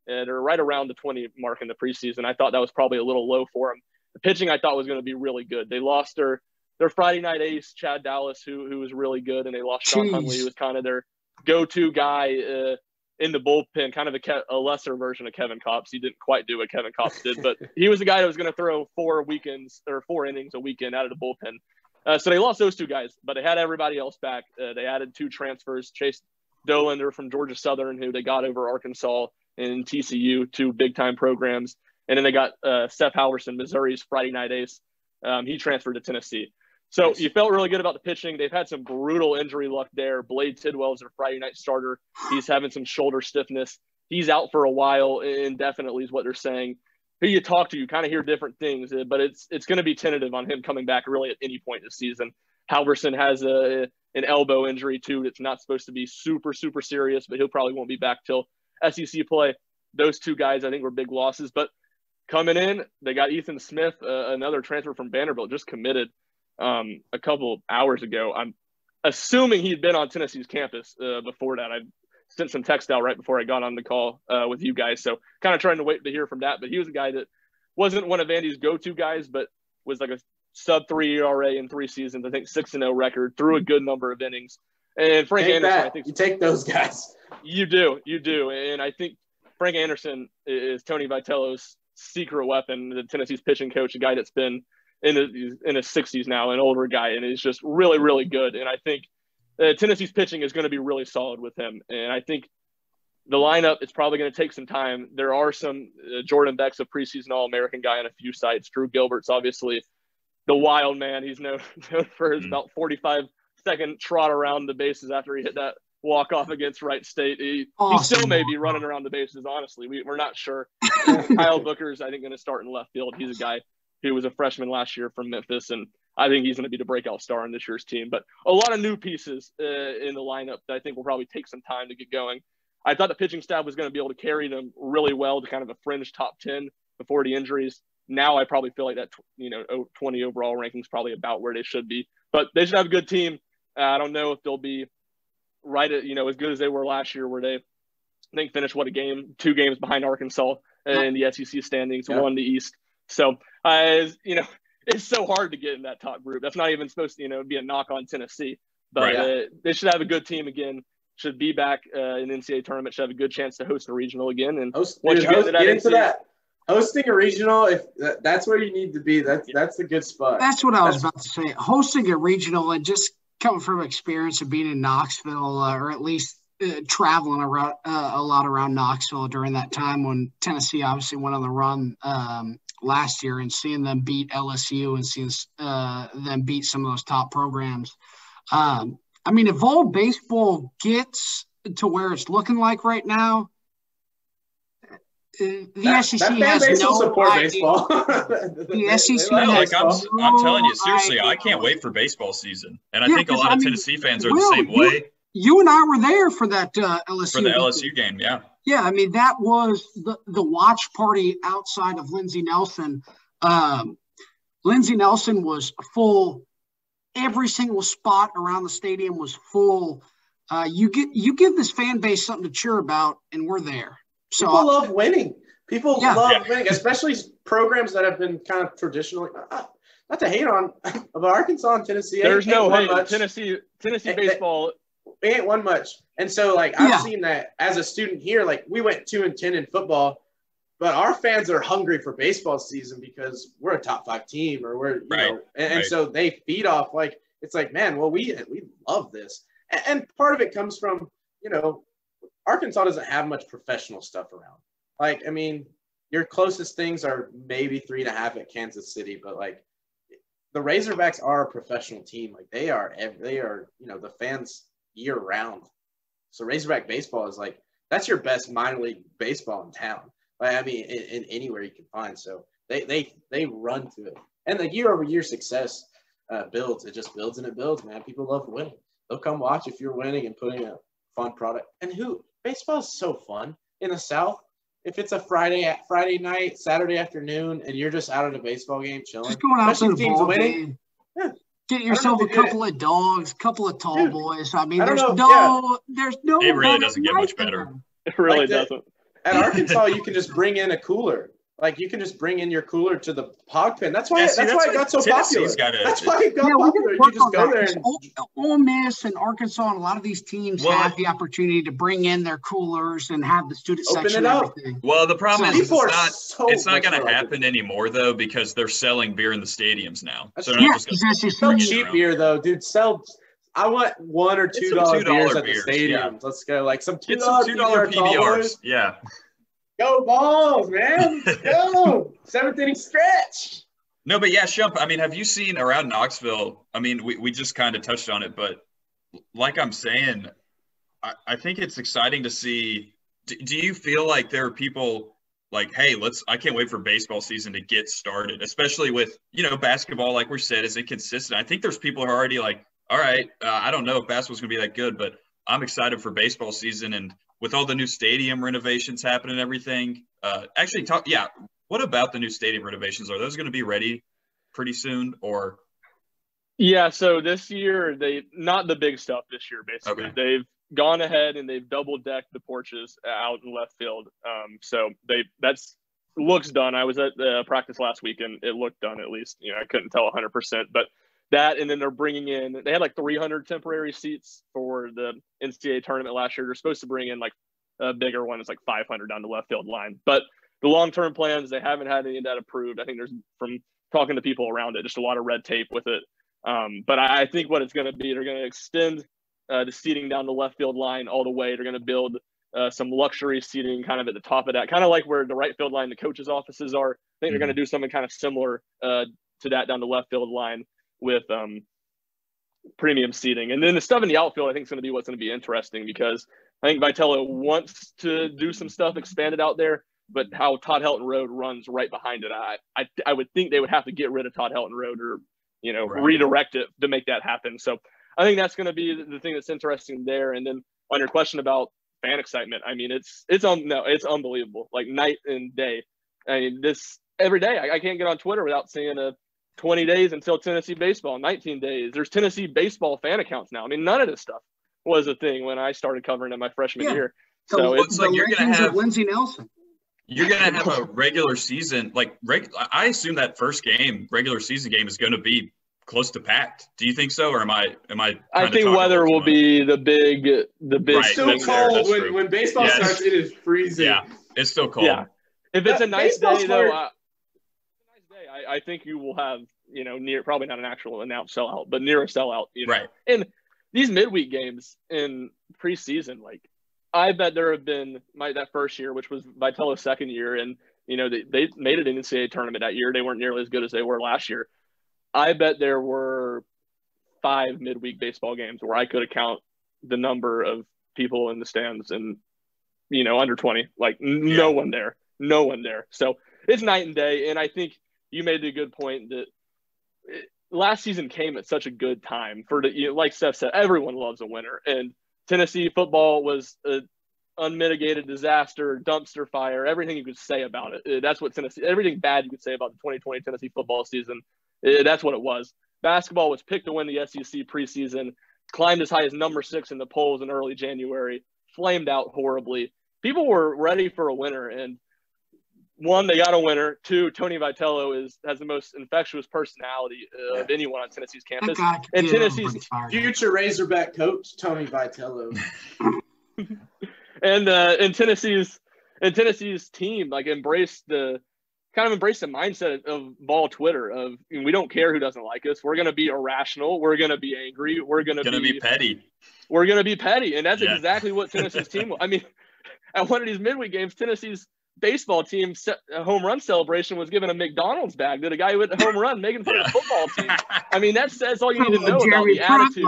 They're right around the 20 mark in the preseason. I thought that was probably a little low for them. The pitching I thought was going to be really good. They lost their Friday night ace, Chad Dallas, who was really good, and they lost Sean Hunley, who was kind of their go-to guy in the bullpen, kind of a lesser version of Kevin Kopps. He didn't quite do what Kevin Kopps did, but he was the guy that was going to throw 4 innings a weekend out of the bullpen. So they lost those 2 guys, but they had everybody else back. They added 2 transfers, Chase Dolander from Georgia Southern, who they got over Arkansas, and TCU, 2 big-time programs. And then they got Seth Halverson, Missouri's Friday night ace. He transferred to Tennessee. So you felt really good about the pitching. They've had some brutal injury luck there. Blade Tidwell is their Friday night starter. He's having some shoulder stiffness. He's out for a while, indefinitely is what they're saying. Who you talk to, you kind of hear different things, but it's going to be tentative on him coming back really at any point this season. Halverson has an elbow injury too that's not supposed to be super, super serious, but he'll probably won't be back till SEC play. Those 2 guys I think were big losses. But coming in, they got Ethan Smith, another transfer from Vanderbilt, just committed a couple hours ago. I'm assuming he'd been on Tennessee's campus before that. I sent some text out right before I got on the call with you guys. So kind of trying to wait to hear from that. But he was a guy that wasn't one of Vandy's go-to guys, but was like a sub-3 ERA in 3 seasons. I think 6-0 record, threw a good number of innings. And Frank Anderson, I think – you take those guys. You do. And I think Frank Anderson is Tony Vitello's secret weapon, the Tennessee's pitching coach, a guy that's been in his 60s now, an older guy, and is just really, really good. And I think Tennessee's pitching is going to be really solid with him. And I think the lineup is probably going to take some time. There are some Jordan Beck's a preseason All-American guy on a few sites. Drew Gilbert's obviously the wild man. He's known for his about 45-second trot around the bases after he hit that walk-off against Wright State. He still may be running around the bases, honestly. We're not sure. Kyle Booker's, I think, going to start in left field. He's a guy who was a freshman last year from Memphis, and I think he's going to be the breakout star on this year's team. But a lot of new pieces in the lineup that I think will probably take some time to get going. I thought the pitching staff was going to be able to carry them really well to kind of a fringe top 10 before the injuries. Now I probably feel like that 20 overall ranking is probably about where they should be. But they should have a good team. I don't know if they'll be right at, as good as they were last year, where they, I think, finished 2 games behind Arkansas in the SEC standings, won the East. So, it's so hard to get in that top group. That's not even supposed to, be a knock on Tennessee. But they should have a good team again, should be back in the NCAA tournament, should have a good chance to host a regional again. And hosting a regional, if that's where you need to be, that's a good spot. That's what I was about to say. Hosting a regional, and just coming from experience of being in Knoxville, or at least traveling around a lot around Knoxville during that time when Tennessee obviously went on the run last year, and seeing them beat LSU and seeing them beat some of those top programs. If Vol baseball gets to where it's looking like right now, the SEC has no support idea. Baseball. The SEC has I'm telling you, seriously, I can't wait for baseball season. And I think a lot of Tennessee fans are the same way. You and I were there for that LSU. For the LSU game, yeah. Yeah, that was the watch party outside of Lindsey Nelson. Lindsey Nelson was full. Every single spot around the stadium was full. You give this fan base something to cheer about, and we're there. So people love winning. People love winning, especially programs that have been kind of traditionally not to hate on, but Arkansas and Tennessee. There's no hate. Tennessee baseball. They ain't won much. And so, I've seen that as a student here. We went 2-10 in football, but our fans are hungry for baseball season because we're a top 5 team, or we're, so they feed off. Man, well, we love this. And part of it comes from, Arkansas doesn't have much professional stuff around. Your closest things are maybe 3.5 at Kansas City, but the Razorbacks are a professional team. They are, the fans year round. So Razorback baseball is that's your best minor league baseball in town. In anywhere you can find. So they run to it. And the year-over-year success builds. It just builds and it builds, man. People love winning. They'll come watch if you're winning and putting a fun product. And baseball is so fun. in the South, if it's a Friday night, Saturday afternoon, and you're just out at a baseball game chilling, just going out to the teams ball winning, game. yeah. Get yourself a couple of dogs, a couple of tall boys. I mean, there's no. It really doesn't get much better. It really doesn't. At Arkansas, you can just bring in a cooler. Like, you can just bring in your cooler to the hog pen. That's why it got so popular. That's why it got popular. You just go there. Ole Miss and Arkansas and a lot of these teams have the opportunity to bring in their coolers and have the student section and everything. Well, the problem is it's not going to happen anymore, though, because they're selling beer in the stadiums now. So sell cheap beer, though, dude. I want $1 or $2 beers at the stadiums. Yeah. Let's go. Like some $2 PBRs. Yeah. Go Vols, man. Let's go. 7th inning stretch. No, but yeah, Shump, I mean, have you seen around Knoxville? I mean, we just kind of touched on it, but like I'm saying, I think it's exciting to see. Do you feel like there are people like, hey, I can't wait for baseball season to get started, especially with, basketball, like we said, is inconsistent. I think there's people who are already like, all right, I don't know if basketball's going to be that good, but I'm excited for baseball season. And with all the new stadium renovations happening and everything, what about the new stadium renovations? Are those going to be ready pretty soon or? Yeah, so this year, not the big stuff this year, basically. Okay. They've gone ahead and they've double-decked the porches out in left field. So that's looks done. I was at the practice last week, and it looked done at least. I couldn't tell 100%, but that, and then they're bringing in – they had like 300 temporary seats for the NCAA tournament last year. They're supposed to bring in like a bigger one. It's like 500 down the left field line. But the long-term plans, they haven't had any of that approved. I think there's, from talking to people around it, just a lot of red tape with it. But I think what it's going to be, they're going to extend the seating down the left field line all the way. They're going to build some luxury seating kind of at the top of that, kind of like where the right field line, the coaches' offices are. I think they're going to do something kind of similar to that down the left field line with premium seating. And then the stuff in the outfield, I think, is going to be what's going to be interesting, because I think Vitello wants to do some stuff expanded out there, but how Todd Helton Road runs right behind it, I would think they would have to get rid of Todd Helton Road or redirect it to make that happen. So I think that's going to be the thing that's interesting there. And then on your question about fan excitement, I mean, it's unbelievable, like night and day. I mean, this every day, I can't get on Twitter without seeing 20 days until Tennessee baseball, 19 days. There's Tennessee baseball fan accounts now. I mean, none of this stuff was a thing when I started covering it my freshman year. So it's like you're going to have Lindsey Nelson. You're going to have a regular season, I assume that first regular season game is going to be close to packed. Do you think so, or am I? I think weather will be the big. It's still cold when baseball starts. It is freezing. Yeah, it's still cold. Yeah, if it's a nice day though, I think you will have near, probably not an actual announced sellout, but near a sellout. Right. And these midweek games in preseason, I bet there have been that first year, which was Vitello's second year, and they made it in the NCAA tournament that year. They weren't nearly as good as they were last year. I bet there were 5 midweek baseball games where I could count the number of people in the stands and under 20, no one there. So it's night and day, and I think you made a good point that last season came at such a good time for like Seth said, everyone loves a winner, and Tennessee football was an unmitigated disaster, dumpster fire, everything you could say about it. That's what everything bad you could say about the 2020 Tennessee football season. That's what it was. Basketball was picked to win the SEC preseason, climbed as high as number 6 in the polls in early January, flamed out horribly. People were ready for a winner, and 1, they got a winner. 2, Tony Vitello has the most infectious personality of anyone on Tennessee's campus. And Tennessee's future Razorback coach, Tony Vitello. and Tennessee's team embraced the mindset of Vol Twitter of, we don't care who doesn't like us. We're going to be irrational. We're going to be angry. We're going to be petty. We're going to be petty. And that's exactly what Tennessee's team was. I mean, at one of these midweek games, Tennessee's baseball team home run celebration was given a McDonald's bag that a guy who hit a home run making fun of the football team. I mean, that says all you need to know about the attitude.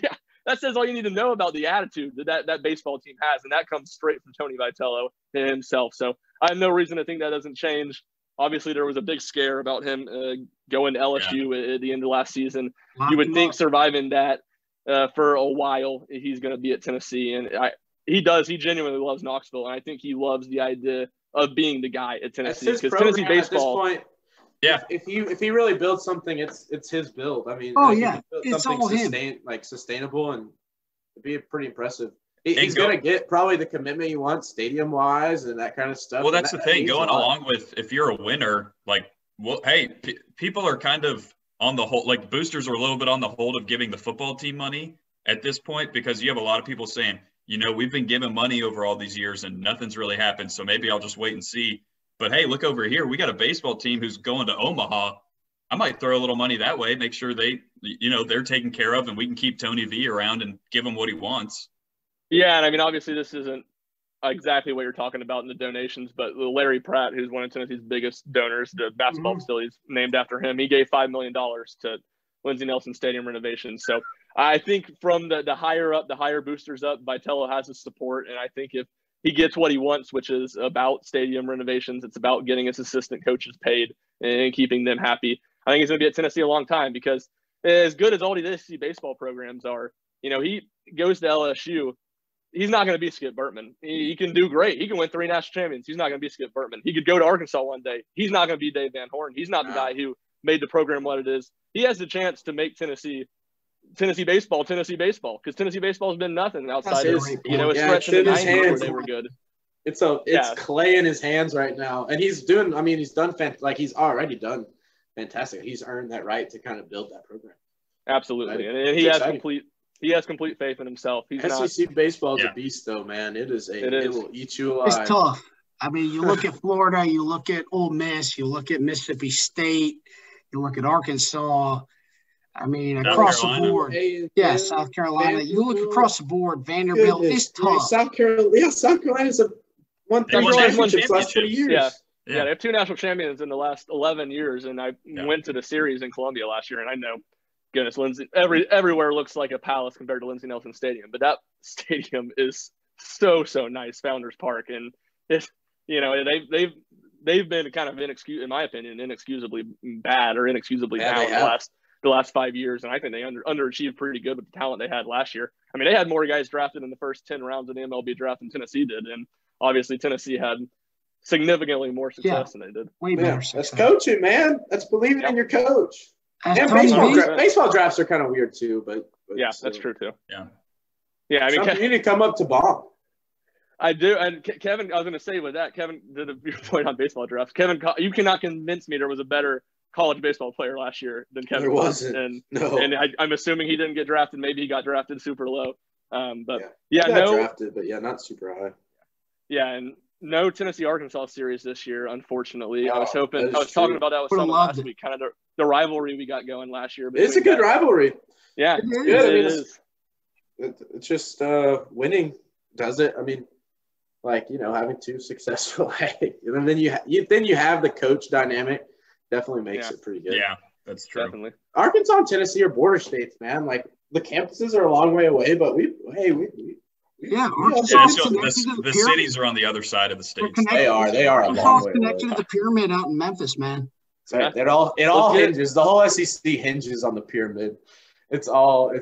Yeah, that says all you need to know about the attitude that baseball team has, and that comes straight from Tony Vitello himself. So I have no reason to think that doesn't change. Obviously, there was a big scare about him going to LSU at the end of last season. You would think surviving that for a while, he's going to be at Tennessee, and he does. He genuinely loves Knoxville, and I think he loves the idea of being the guy at Tennessee. Because Tennessee baseball, at this point, if he really builds something, it's his build. I mean, it's all him. Sustainable, and it'd be pretty impressive. He's going to get probably the commitment he wants stadium-wise and that kind of stuff. Well, that's the thing. Going along with, if you're a winner, like, well, hey, people are kind of on the whole, like, boosters are a little bit on the hold of giving the football team money at this point, because you have a lot of people saying, you know, we've been given money over all these years and nothing's really happened, so maybe I'll just wait and see. But, hey, look over here. We got a baseball team who's going to Omaha. I might throw a little money that way, make sure they're taken care of, and we can keep Tony V around and give him what he wants. Yeah, and I mean, obviously this isn't exactly what you're talking about in the donations, but Larry Pratt, who's one of Tennessee's biggest donors to basketball facilities named after him, he gave $5 million to Lindsey Nelson Stadium renovation. So I think from the higher up, the higher boosters up, Vitello has his support, and I think if he gets what he wants, which is about stadium renovations, it's about getting his assistant coaches paid and keeping them happy. I think he's going to be at Tennessee a long time, because as good as all the SEC baseball programs are, you know, he goes to LSU. He's not going to be Skip Bertman. He can do great. He can win 3 national champions. He's not going to be Skip Bertman. He could go to Arkansas one day. He's not going to be Dave Van Horn. He's not the guy who made the program what it is. He has the chance to make Tennessee baseball, because Tennessee baseball has been nothing outside of, you know, a stretch in the 90s where they were good. It's clay in his hands right now. And he's already done fantastic. He's earned that right to kind of build that program. Absolutely. And he has complete faith in himself. SEC baseball is a beast, though, man. It will eat you alive. It's tough. I mean, you look at Florida, you look at Ole Miss, you look at Mississippi State, you look at Arkansas. I mean, across the board. South Carolina. You look across the board, Vanderbilt. It's tough. South Carolina's won 3 championships last 20 years. Yeah, they have 2 national champions in the last 11 years, and I went to the series in Columbia last year, and I know, goodness, Lindsey, everywhere looks like a palace compared to Lindsey Nelson Stadium, but that stadium is so nice, Founders Park, and it's, you know, they've been kind of in my opinion, inexcusably bad or inexcusably down the last 5 years, and I think they underachieved pretty good with the talent they had last year. I mean, they had more guys drafted in the first 10 rounds of the MLB draft than Tennessee did, and obviously Tennessee had significantly more success than they did. Way better success. That's coaching, man. That's believing in your coach. And baseball drafts are kind of weird too, but that's true too. Yeah. I mean, you need to come up to bomb. I do, and Kevin, I was going to say with that, Kevin did a point on baseball drafts. Kevin, you cannot convince me there was a better college baseball player last year than Kevin. There wasn't. And I'm assuming he didn't get drafted. Maybe he got drafted super low. Drafted, but not super high. Yeah, and no Tennessee-Arkansas series this year, unfortunately. I was talking about that with someone last week, kind of the rivalry we got going last year. It's a good rivalry. Yeah, it is. It's just winning does it. I mean, like, you know, having 2 successful, and then you have the coach dynamic. Definitely makes it pretty good. Yeah, that's true. Definitely. Arkansas and Tennessee are border states, man. Like, the campuses are a long way away, but the cities are on the other side of the states. They are a long way connected to the pyramid out in Memphis, man. Right. It all hinges. The whole SEC hinges on the pyramid. It's what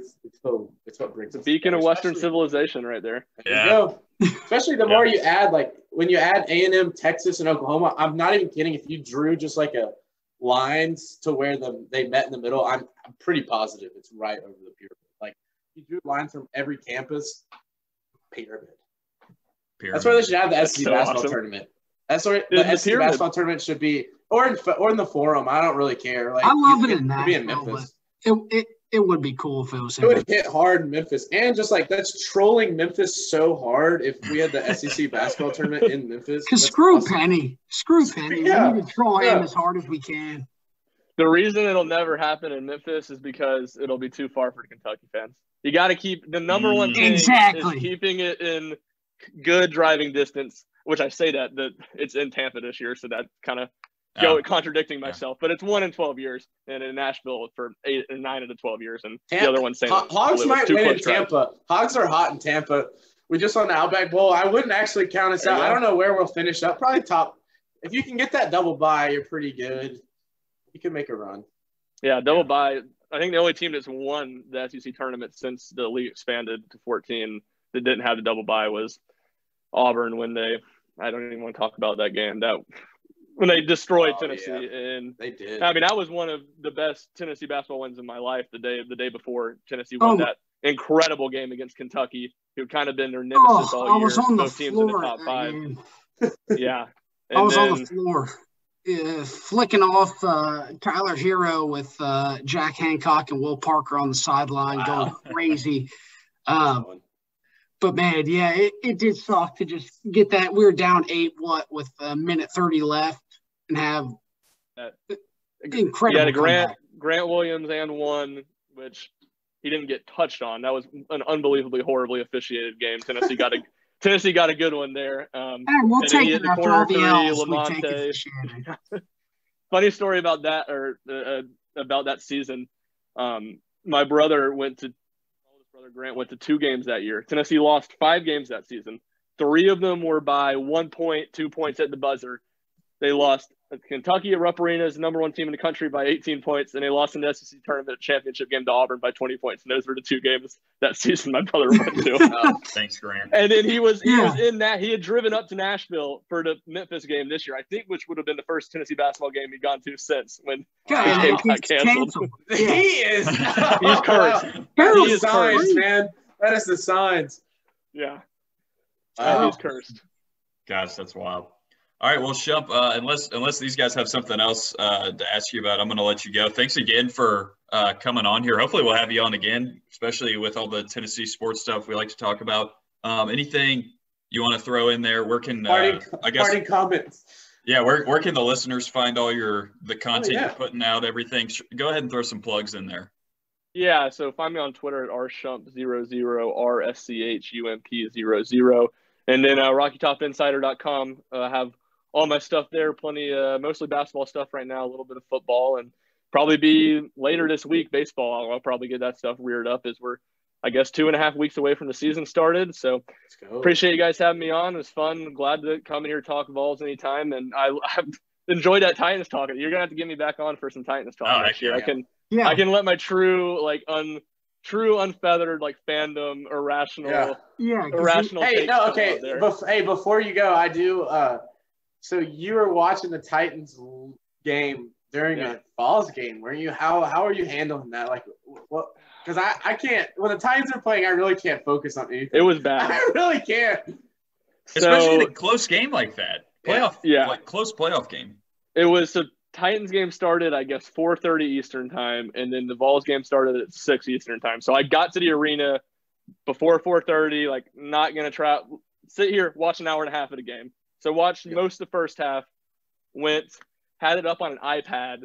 brings the beacon of Western civilization right there. There you go. Especially the more you add, like when you add A&M, Texas, and Oklahoma. I'm not even kidding. If you drew just like a lines to where they met in the middle, I'm pretty positive it's right over the pyramid. Like, you drew lines from every campus. Pyramid. That's where they should have the SEC basketball tournament. That's where the SEC basketball tournament should be, or in the Forum. I don't really care. Like, I love it in that. Be in Memphis. It would be cool if it was. It would hit hard in Memphis, and just like that's trolling Memphis so hard. If we had the SEC basketball tournament in Memphis, because screw Penny. Yeah. We need to troll him as hard as we can. The reason it'll never happen in Memphis is because it'll be too far for Kentucky fans. You got to keep the number one thing is keeping it in good driving distance, which I say that it's in Tampa this year, so that kind of contradicting myself. But it's 1 in 12 years, and in Nashville for 8 or 9 of the 12 years, and the other one saying Hogs might win in Tampa. Hogs are hot in Tampa. We just won the Outback Bowl. I wouldn't actually count us out. I don't know where we'll finish up. Probably top. If you can get that double bye, you're pretty good. You can make a run. Yeah, double bye. I think the only team that's won the SEC tournament since the league expanded to 14 that didn't have the double bye was Auburn when I don't even want to talk about that game. When they destroyed Tennessee, and they did. I mean, that was one of the best Tennessee basketball wins in my life. The day before Tennessee won that incredible game against Kentucky, who kind of been their nemesis all year. Both teams in the top 5. Yeah, and I was on the floor, flicking off Tyler Hero with Jack Hancock and Will Parker on the sideline, going crazy. But man, yeah, it did suck to just get that. We were down 8, with a minute 30 left, and have incredible. He had a Grant Williams and one, which he didn't get touched on. That was an unbelievably horribly officiated game. Tennessee got a good one there. And we'll take it after all the L's. We take it. Funny story about that, about that season. My brother Grant went to 2 games that year. Tennessee lost 5 games that season. 3 of them were by 1 point, 2 points at the buzzer. They lost Kentucky at Rupp Arena as the number 1 team in the country by 18 points, and they lost in the SEC tournament championship game to Auburn by 20 points. And those were the 2 games that season my brother went to. Thanks, Grant. And then he was in that. He had driven up to Nashville for the Memphis game this year, I think, which would have been the first Tennessee basketball game he'd gone to since when the game got canceled. Yeah. He is. He's cursed. He is cursed, man. That is the signs. Yeah. He's cursed. Gosh, that's wild. All right, well, Shump, unless these guys have something else to ask you about, I'm going to let you go. Thanks again for coming on here. Hopefully we'll have you on again, especially with all the Tennessee sports stuff we like to talk about. Anything you want to throw in there? Where can parting comments? Yeah, where can the listeners find all the content you're putting out, everything? Go ahead and throw some plugs in there. Yeah, so find me on Twitter at rschump00, RSCHUMP00. And then RockyTopInsider.com. Have all my stuff there, plenty, mostly basketball stuff right now, a little bit of football, and probably be later this week, baseball. I'll probably get that stuff reared up as we're, I guess, 2.5 weeks away from the season started. So appreciate you guys having me on. It was fun. Glad to come in here and talk Vols anytime. And I've enjoyed that Titans talk. You're going to have to get me back on for some Titans talk next year. I can let my true, unfeathered, fandom, irrational. Before you go, I do. So you were watching the Titans game during a Vols game, weren't you? How are you handling that? What? Because I can't. When the Titans are playing, I really can't focus on anything. It was bad. I really can't. Especially in a close game like that. Close playoff game. It was the Titans game started, I guess, 4:30 Eastern time, and then the Vols game started at 6 Eastern time. So I got to the arena before 4:30, not going to sit here, watch an hour and a half of the game. So watched most of the first half, had it up on an iPad.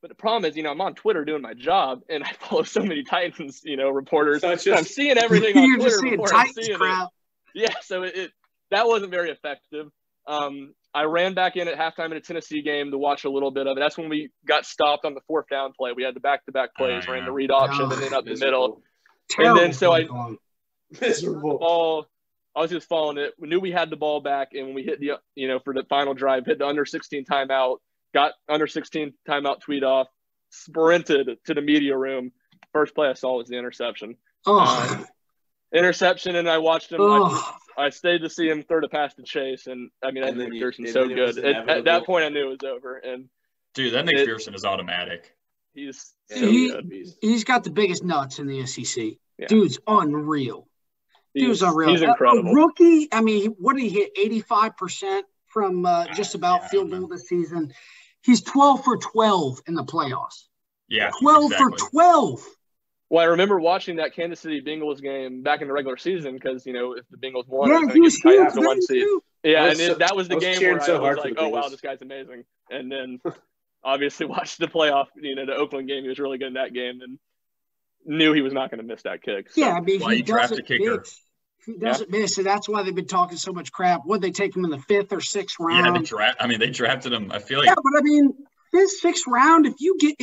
But the problem is, I'm on Twitter doing my job, and I follow so many Titans, reporters. So I'm seeing everything on Twitter before I'm seeing it. Yeah, so that wasn't very effective. I ran back in at halftime in a Tennessee game to watch a little bit of it. That's when we got stopped on the 4th down play. We had the back-to-back plays, ran the read option, and then up the middle. Terrible. And then so miserable. I was just following it. We knew we had the ball back, and when we hit for the final drive, hit the under 16 timeout, got under 16 timeout tweet off, sprinted to the media room. First play I saw was the interception. Interception, and I watched him. I stayed to see him throw the pass to Chase, and I think McPherson's so good. At that point, I knew it was over. And dude, that McPherson is automatic. He's so good. He's got the biggest nuts in the SEC. Yeah. Dude's unreal. He's unreal. He's incredible. A rookie, what did he hit? 85% from just about field goal this season. He's 12 for 12 in the playoffs. Yeah, 12 for 12. Well, I remember watching that Kansas City Bengals game back in the regular season because, if the Bengals won, he was huge the 1 seed. Yeah, that was the game where I was like, oh, wow, this guy's amazing. And then obviously watched the playoff, the Oakland game. He was really good in that game and knew he was not going to miss that kick. So. Yeah, he doesn't miss. He doesn't miss, and that's why they've been talking so much crap. Would they take him in the 5th or 6th round? Yeah, they drafted him. I feel like. Yeah, but 5th, 6th round.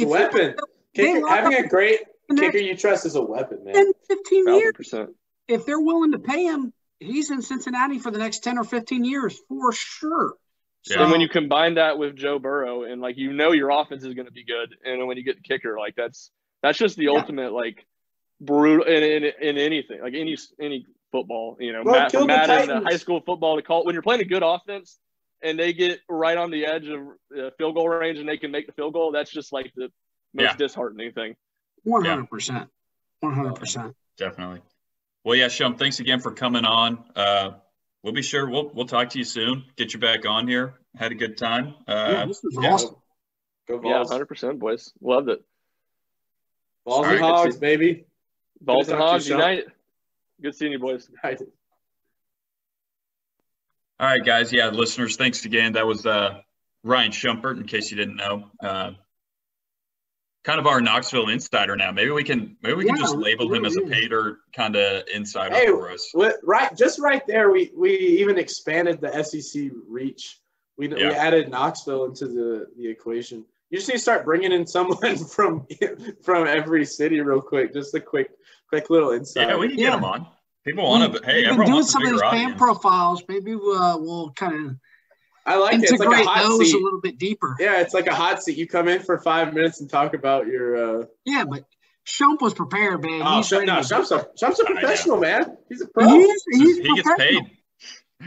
Weapon. Having a great kicker you trust is a weapon, man. 10, 15 years. 100%. If they're willing to pay him, he's in Cincinnati for the next 10 or 15 years for sure. So, and when you combine that with Joe Burrow and your offense is going to be good, and when you get the kicker, that's just the ultimate brutal in anything, any football. You know, Well, kill the Madden, Titans. high school football, to call when you're playing a good offense and they get right on the edge of field goal range and they can make the field goal. That's just like the most disheartening thing. 100%. 100%. Definitely. Well, yeah, Shump, thanks again for coming on. We'll be sure we'll talk to you soon. Get you back on here. Had a good time. This was awesome. Go Vols. Yeah, 100%, boys. Loved it. Vols and Hogs, baby. Vols and Hogs unite. Good seeing you, boys. Right. All right, guys. Yeah, listeners, thanks again. That was Ryan Schumpert, in case you didn't know. Kind of our Knoxville insider now. Maybe we can just label him as a Paydirt kind of insider for us. Right there, we even expanded the SEC reach. We added Knoxville into the equation. You just need to start bringing in someone from every city real quick. Just a quick little insight. Yeah, we can get them on. People want to, but hey, everyone wants some of these fan profiles. Maybe we'll kind of it's like a hot seat. A little bit deeper. Yeah, it's like a hot seat. You come in for 5 minutes and talk about your. Yeah, but Shump was prepared, man. Shump's a professional, man. He's a pro. He gets paid.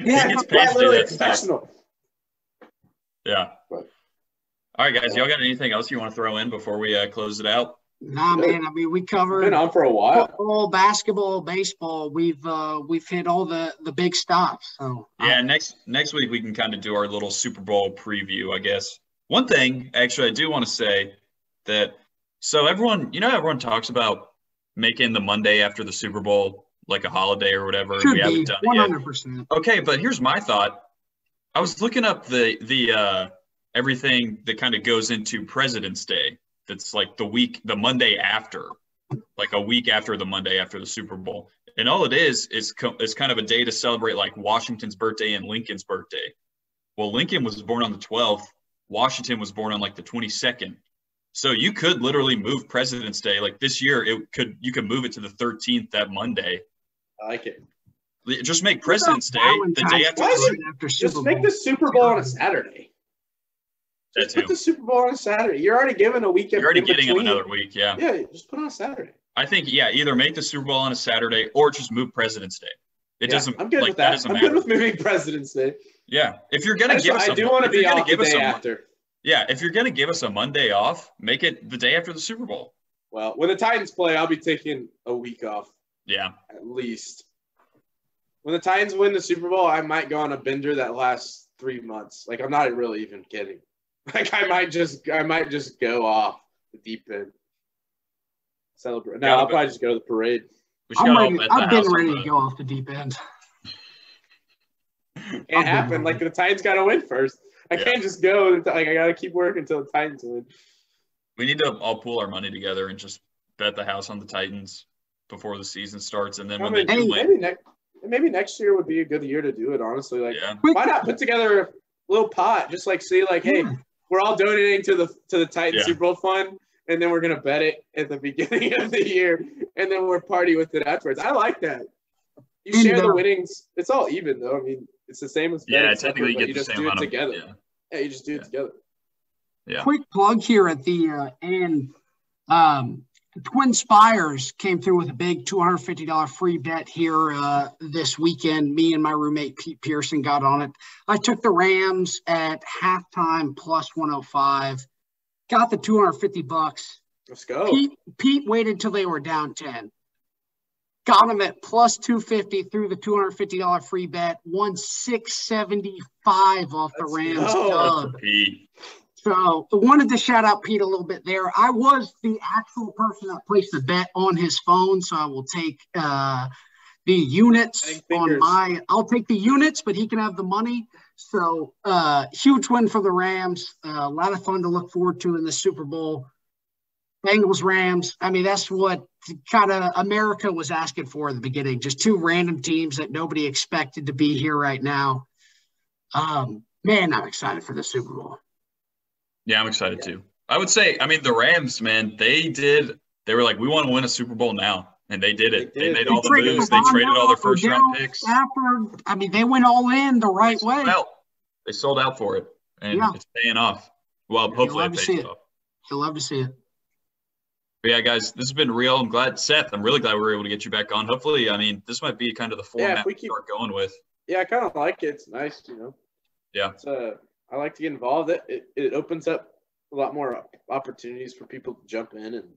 Yeah, he gets paid to do that professional. Stuff. Yeah. All right, guys. Y'all got anything else you want to throw in before we close it out? Nah, man. I mean, we covered. Been on for a while. Football, basketball, baseball. We've hit all the big stops. So yeah, next week we can kind of do our little Super Bowl preview, I guess. One thing, actually, I do want to say that. So everyone talks about making the Monday after the Super Bowl like a holiday or whatever. Should we haven't done it 100%. yet. Okay, but here's my thought. I was looking up the everything that kind of goes into President's Day. That's like the Monday after, like a week after the Monday after the Super Bowl. And all it is kind of a day to celebrate like Washington's birthday and Lincoln's birthday. Well, Lincoln was born on the 12th. Washington was born on like the 22nd. So you could literally move President's Day. Like this year, you could move it to the 13th that Monday. I like it. Just make President's Day the day after. Just make the Super Bowl on a Saturday. Just put the Super Bowl on a Saturday. You're already given a weekend. You're already getting him another week, yeah. Yeah, just put it on a Saturday. I think, either make the Super Bowl on a Saturday or just move President's Day. It doesn't. I'm good with that. I'm good with moving President's Day. Yeah, if you're gonna give us, I do want to be off the day after. Yeah, if you're gonna give us a Monday off, make it the day after the Super Bowl. Well, when the Titans play, I'll be taking a week off. Yeah, at least. When the Titans win the Super Bowl, I might go on a bender that lasts 3 months. Like I'm not really even kidding. Like I might just go off the deep end. Celebrate. No, I'll probably just go to the parade. I've been ready to go off the deep end. Can't happen. Like the Titans got to win first. I can't just go. Like I got to keep working until the Titans win. We need to all pool our money together and just bet the house on the Titans before the season starts, and then when they do win, maybe next year would be a good year to do it. Honestly, like why not put together a little pot? Just like say like, hey, we're all donating to the Titans Super Bowl fund, and then we're gonna bet it at the beginning of the year, and then we're party with it afterwards. I like that. You share the winnings. It's all even though. I mean, it's the same as technically you get the same amount together. Yeah, you just do it together. Yeah. Quick plug here at the end. Twin Spires came through with a big $250 free bet here this weekend. Me and my roommate Pete Pearson got on it. I took the Rams at halftime plus 105. Got the $250. Let's go. Pete waited till they were down 10. Got them at plus 250 through the $250 free bet. Won $675 off the Rams dub. So I wanted to shout out Pete a little bit there. I was the actual person that placed the bet on his phone, so I will take the units on my – I'll take the units, but he can have the money. So huge win for the Rams. A lot of fun to look forward to in the Super Bowl. Bengals, Rams. I mean, that's what kind of America was asking for in the beginning. Just two random teams that nobody expected to be here right now. Man, I'm excited for the Super Bowl. Yeah, I'm excited too. I would say, I mean, the Rams, man, they were like, we want to win a Super Bowl now. And they did it. They made all the moves. They traded all their first-round picks. Stafford. I mean, they went all in the right way. They sold out for it, and it's paying off. Well, hopefully it pays off. You'll love to see it. But yeah, guys, this has been real. I'm glad, Seth, I'm really glad we were able to get you back on. Hopefully, I mean, this might be kind of the format we start going with. Yeah, I kind of like it. It's nice, Yeah. I like to get involved. It opens up a lot more opportunities for people to jump in and,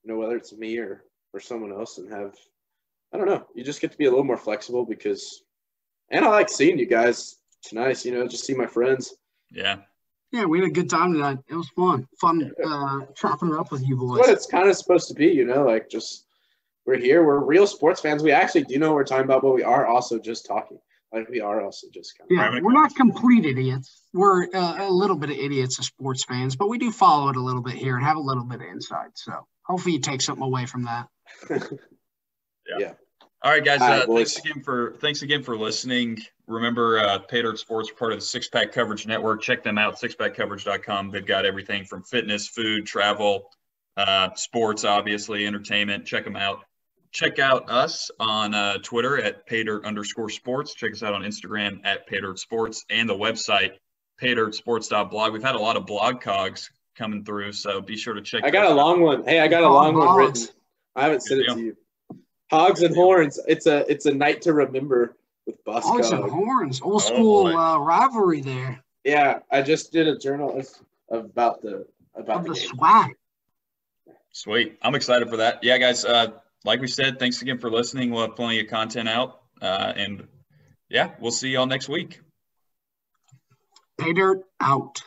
whether it's me or someone else and have, I don't know, you just get to be a little more flexible and I like seeing you guys. It's nice, just see my friends. Yeah. Yeah, we had a good time tonight. It was fun chopping it up with you boys. That's what it's kind of supposed to be, like just we're here. We're real sports fans. We actually do know what we're talking about, but we are also just talking. Like we are also just kind of. Yeah, we're not complete idiots. We're a little bit of idiots as sports fans, but we do follow it a little bit here and have a little bit of insight. So hopefully you take something away from that. Yeah. All right, guys. Thanks again for listening. Remember, Paydirt Sports, part of the Six Pack Coverage Network. Check them out, sixpackcoverage.com. They've got everything from fitness, food, travel, sports, obviously, entertainment. Check them out. Check out us on Twitter at Paydirt_sports. Check us out on Instagram at Paydirt Sports and the website paydirtsports.blog. We've had a lot of blog cogs coming through, so be sure to check. I got a long one. Hey, I got a long one written. I haven't sent it to you. Hogs and Horns. It's a night to remember with Bus Hogs and Horns. Old school rivalry there. Yeah, I just did a journal about the swag. Sweet. I'm excited for that. Yeah, guys. Like we said, thanks again for listening. We'll have plenty of content out. And, yeah, we'll see y'all next week. Paydirt out.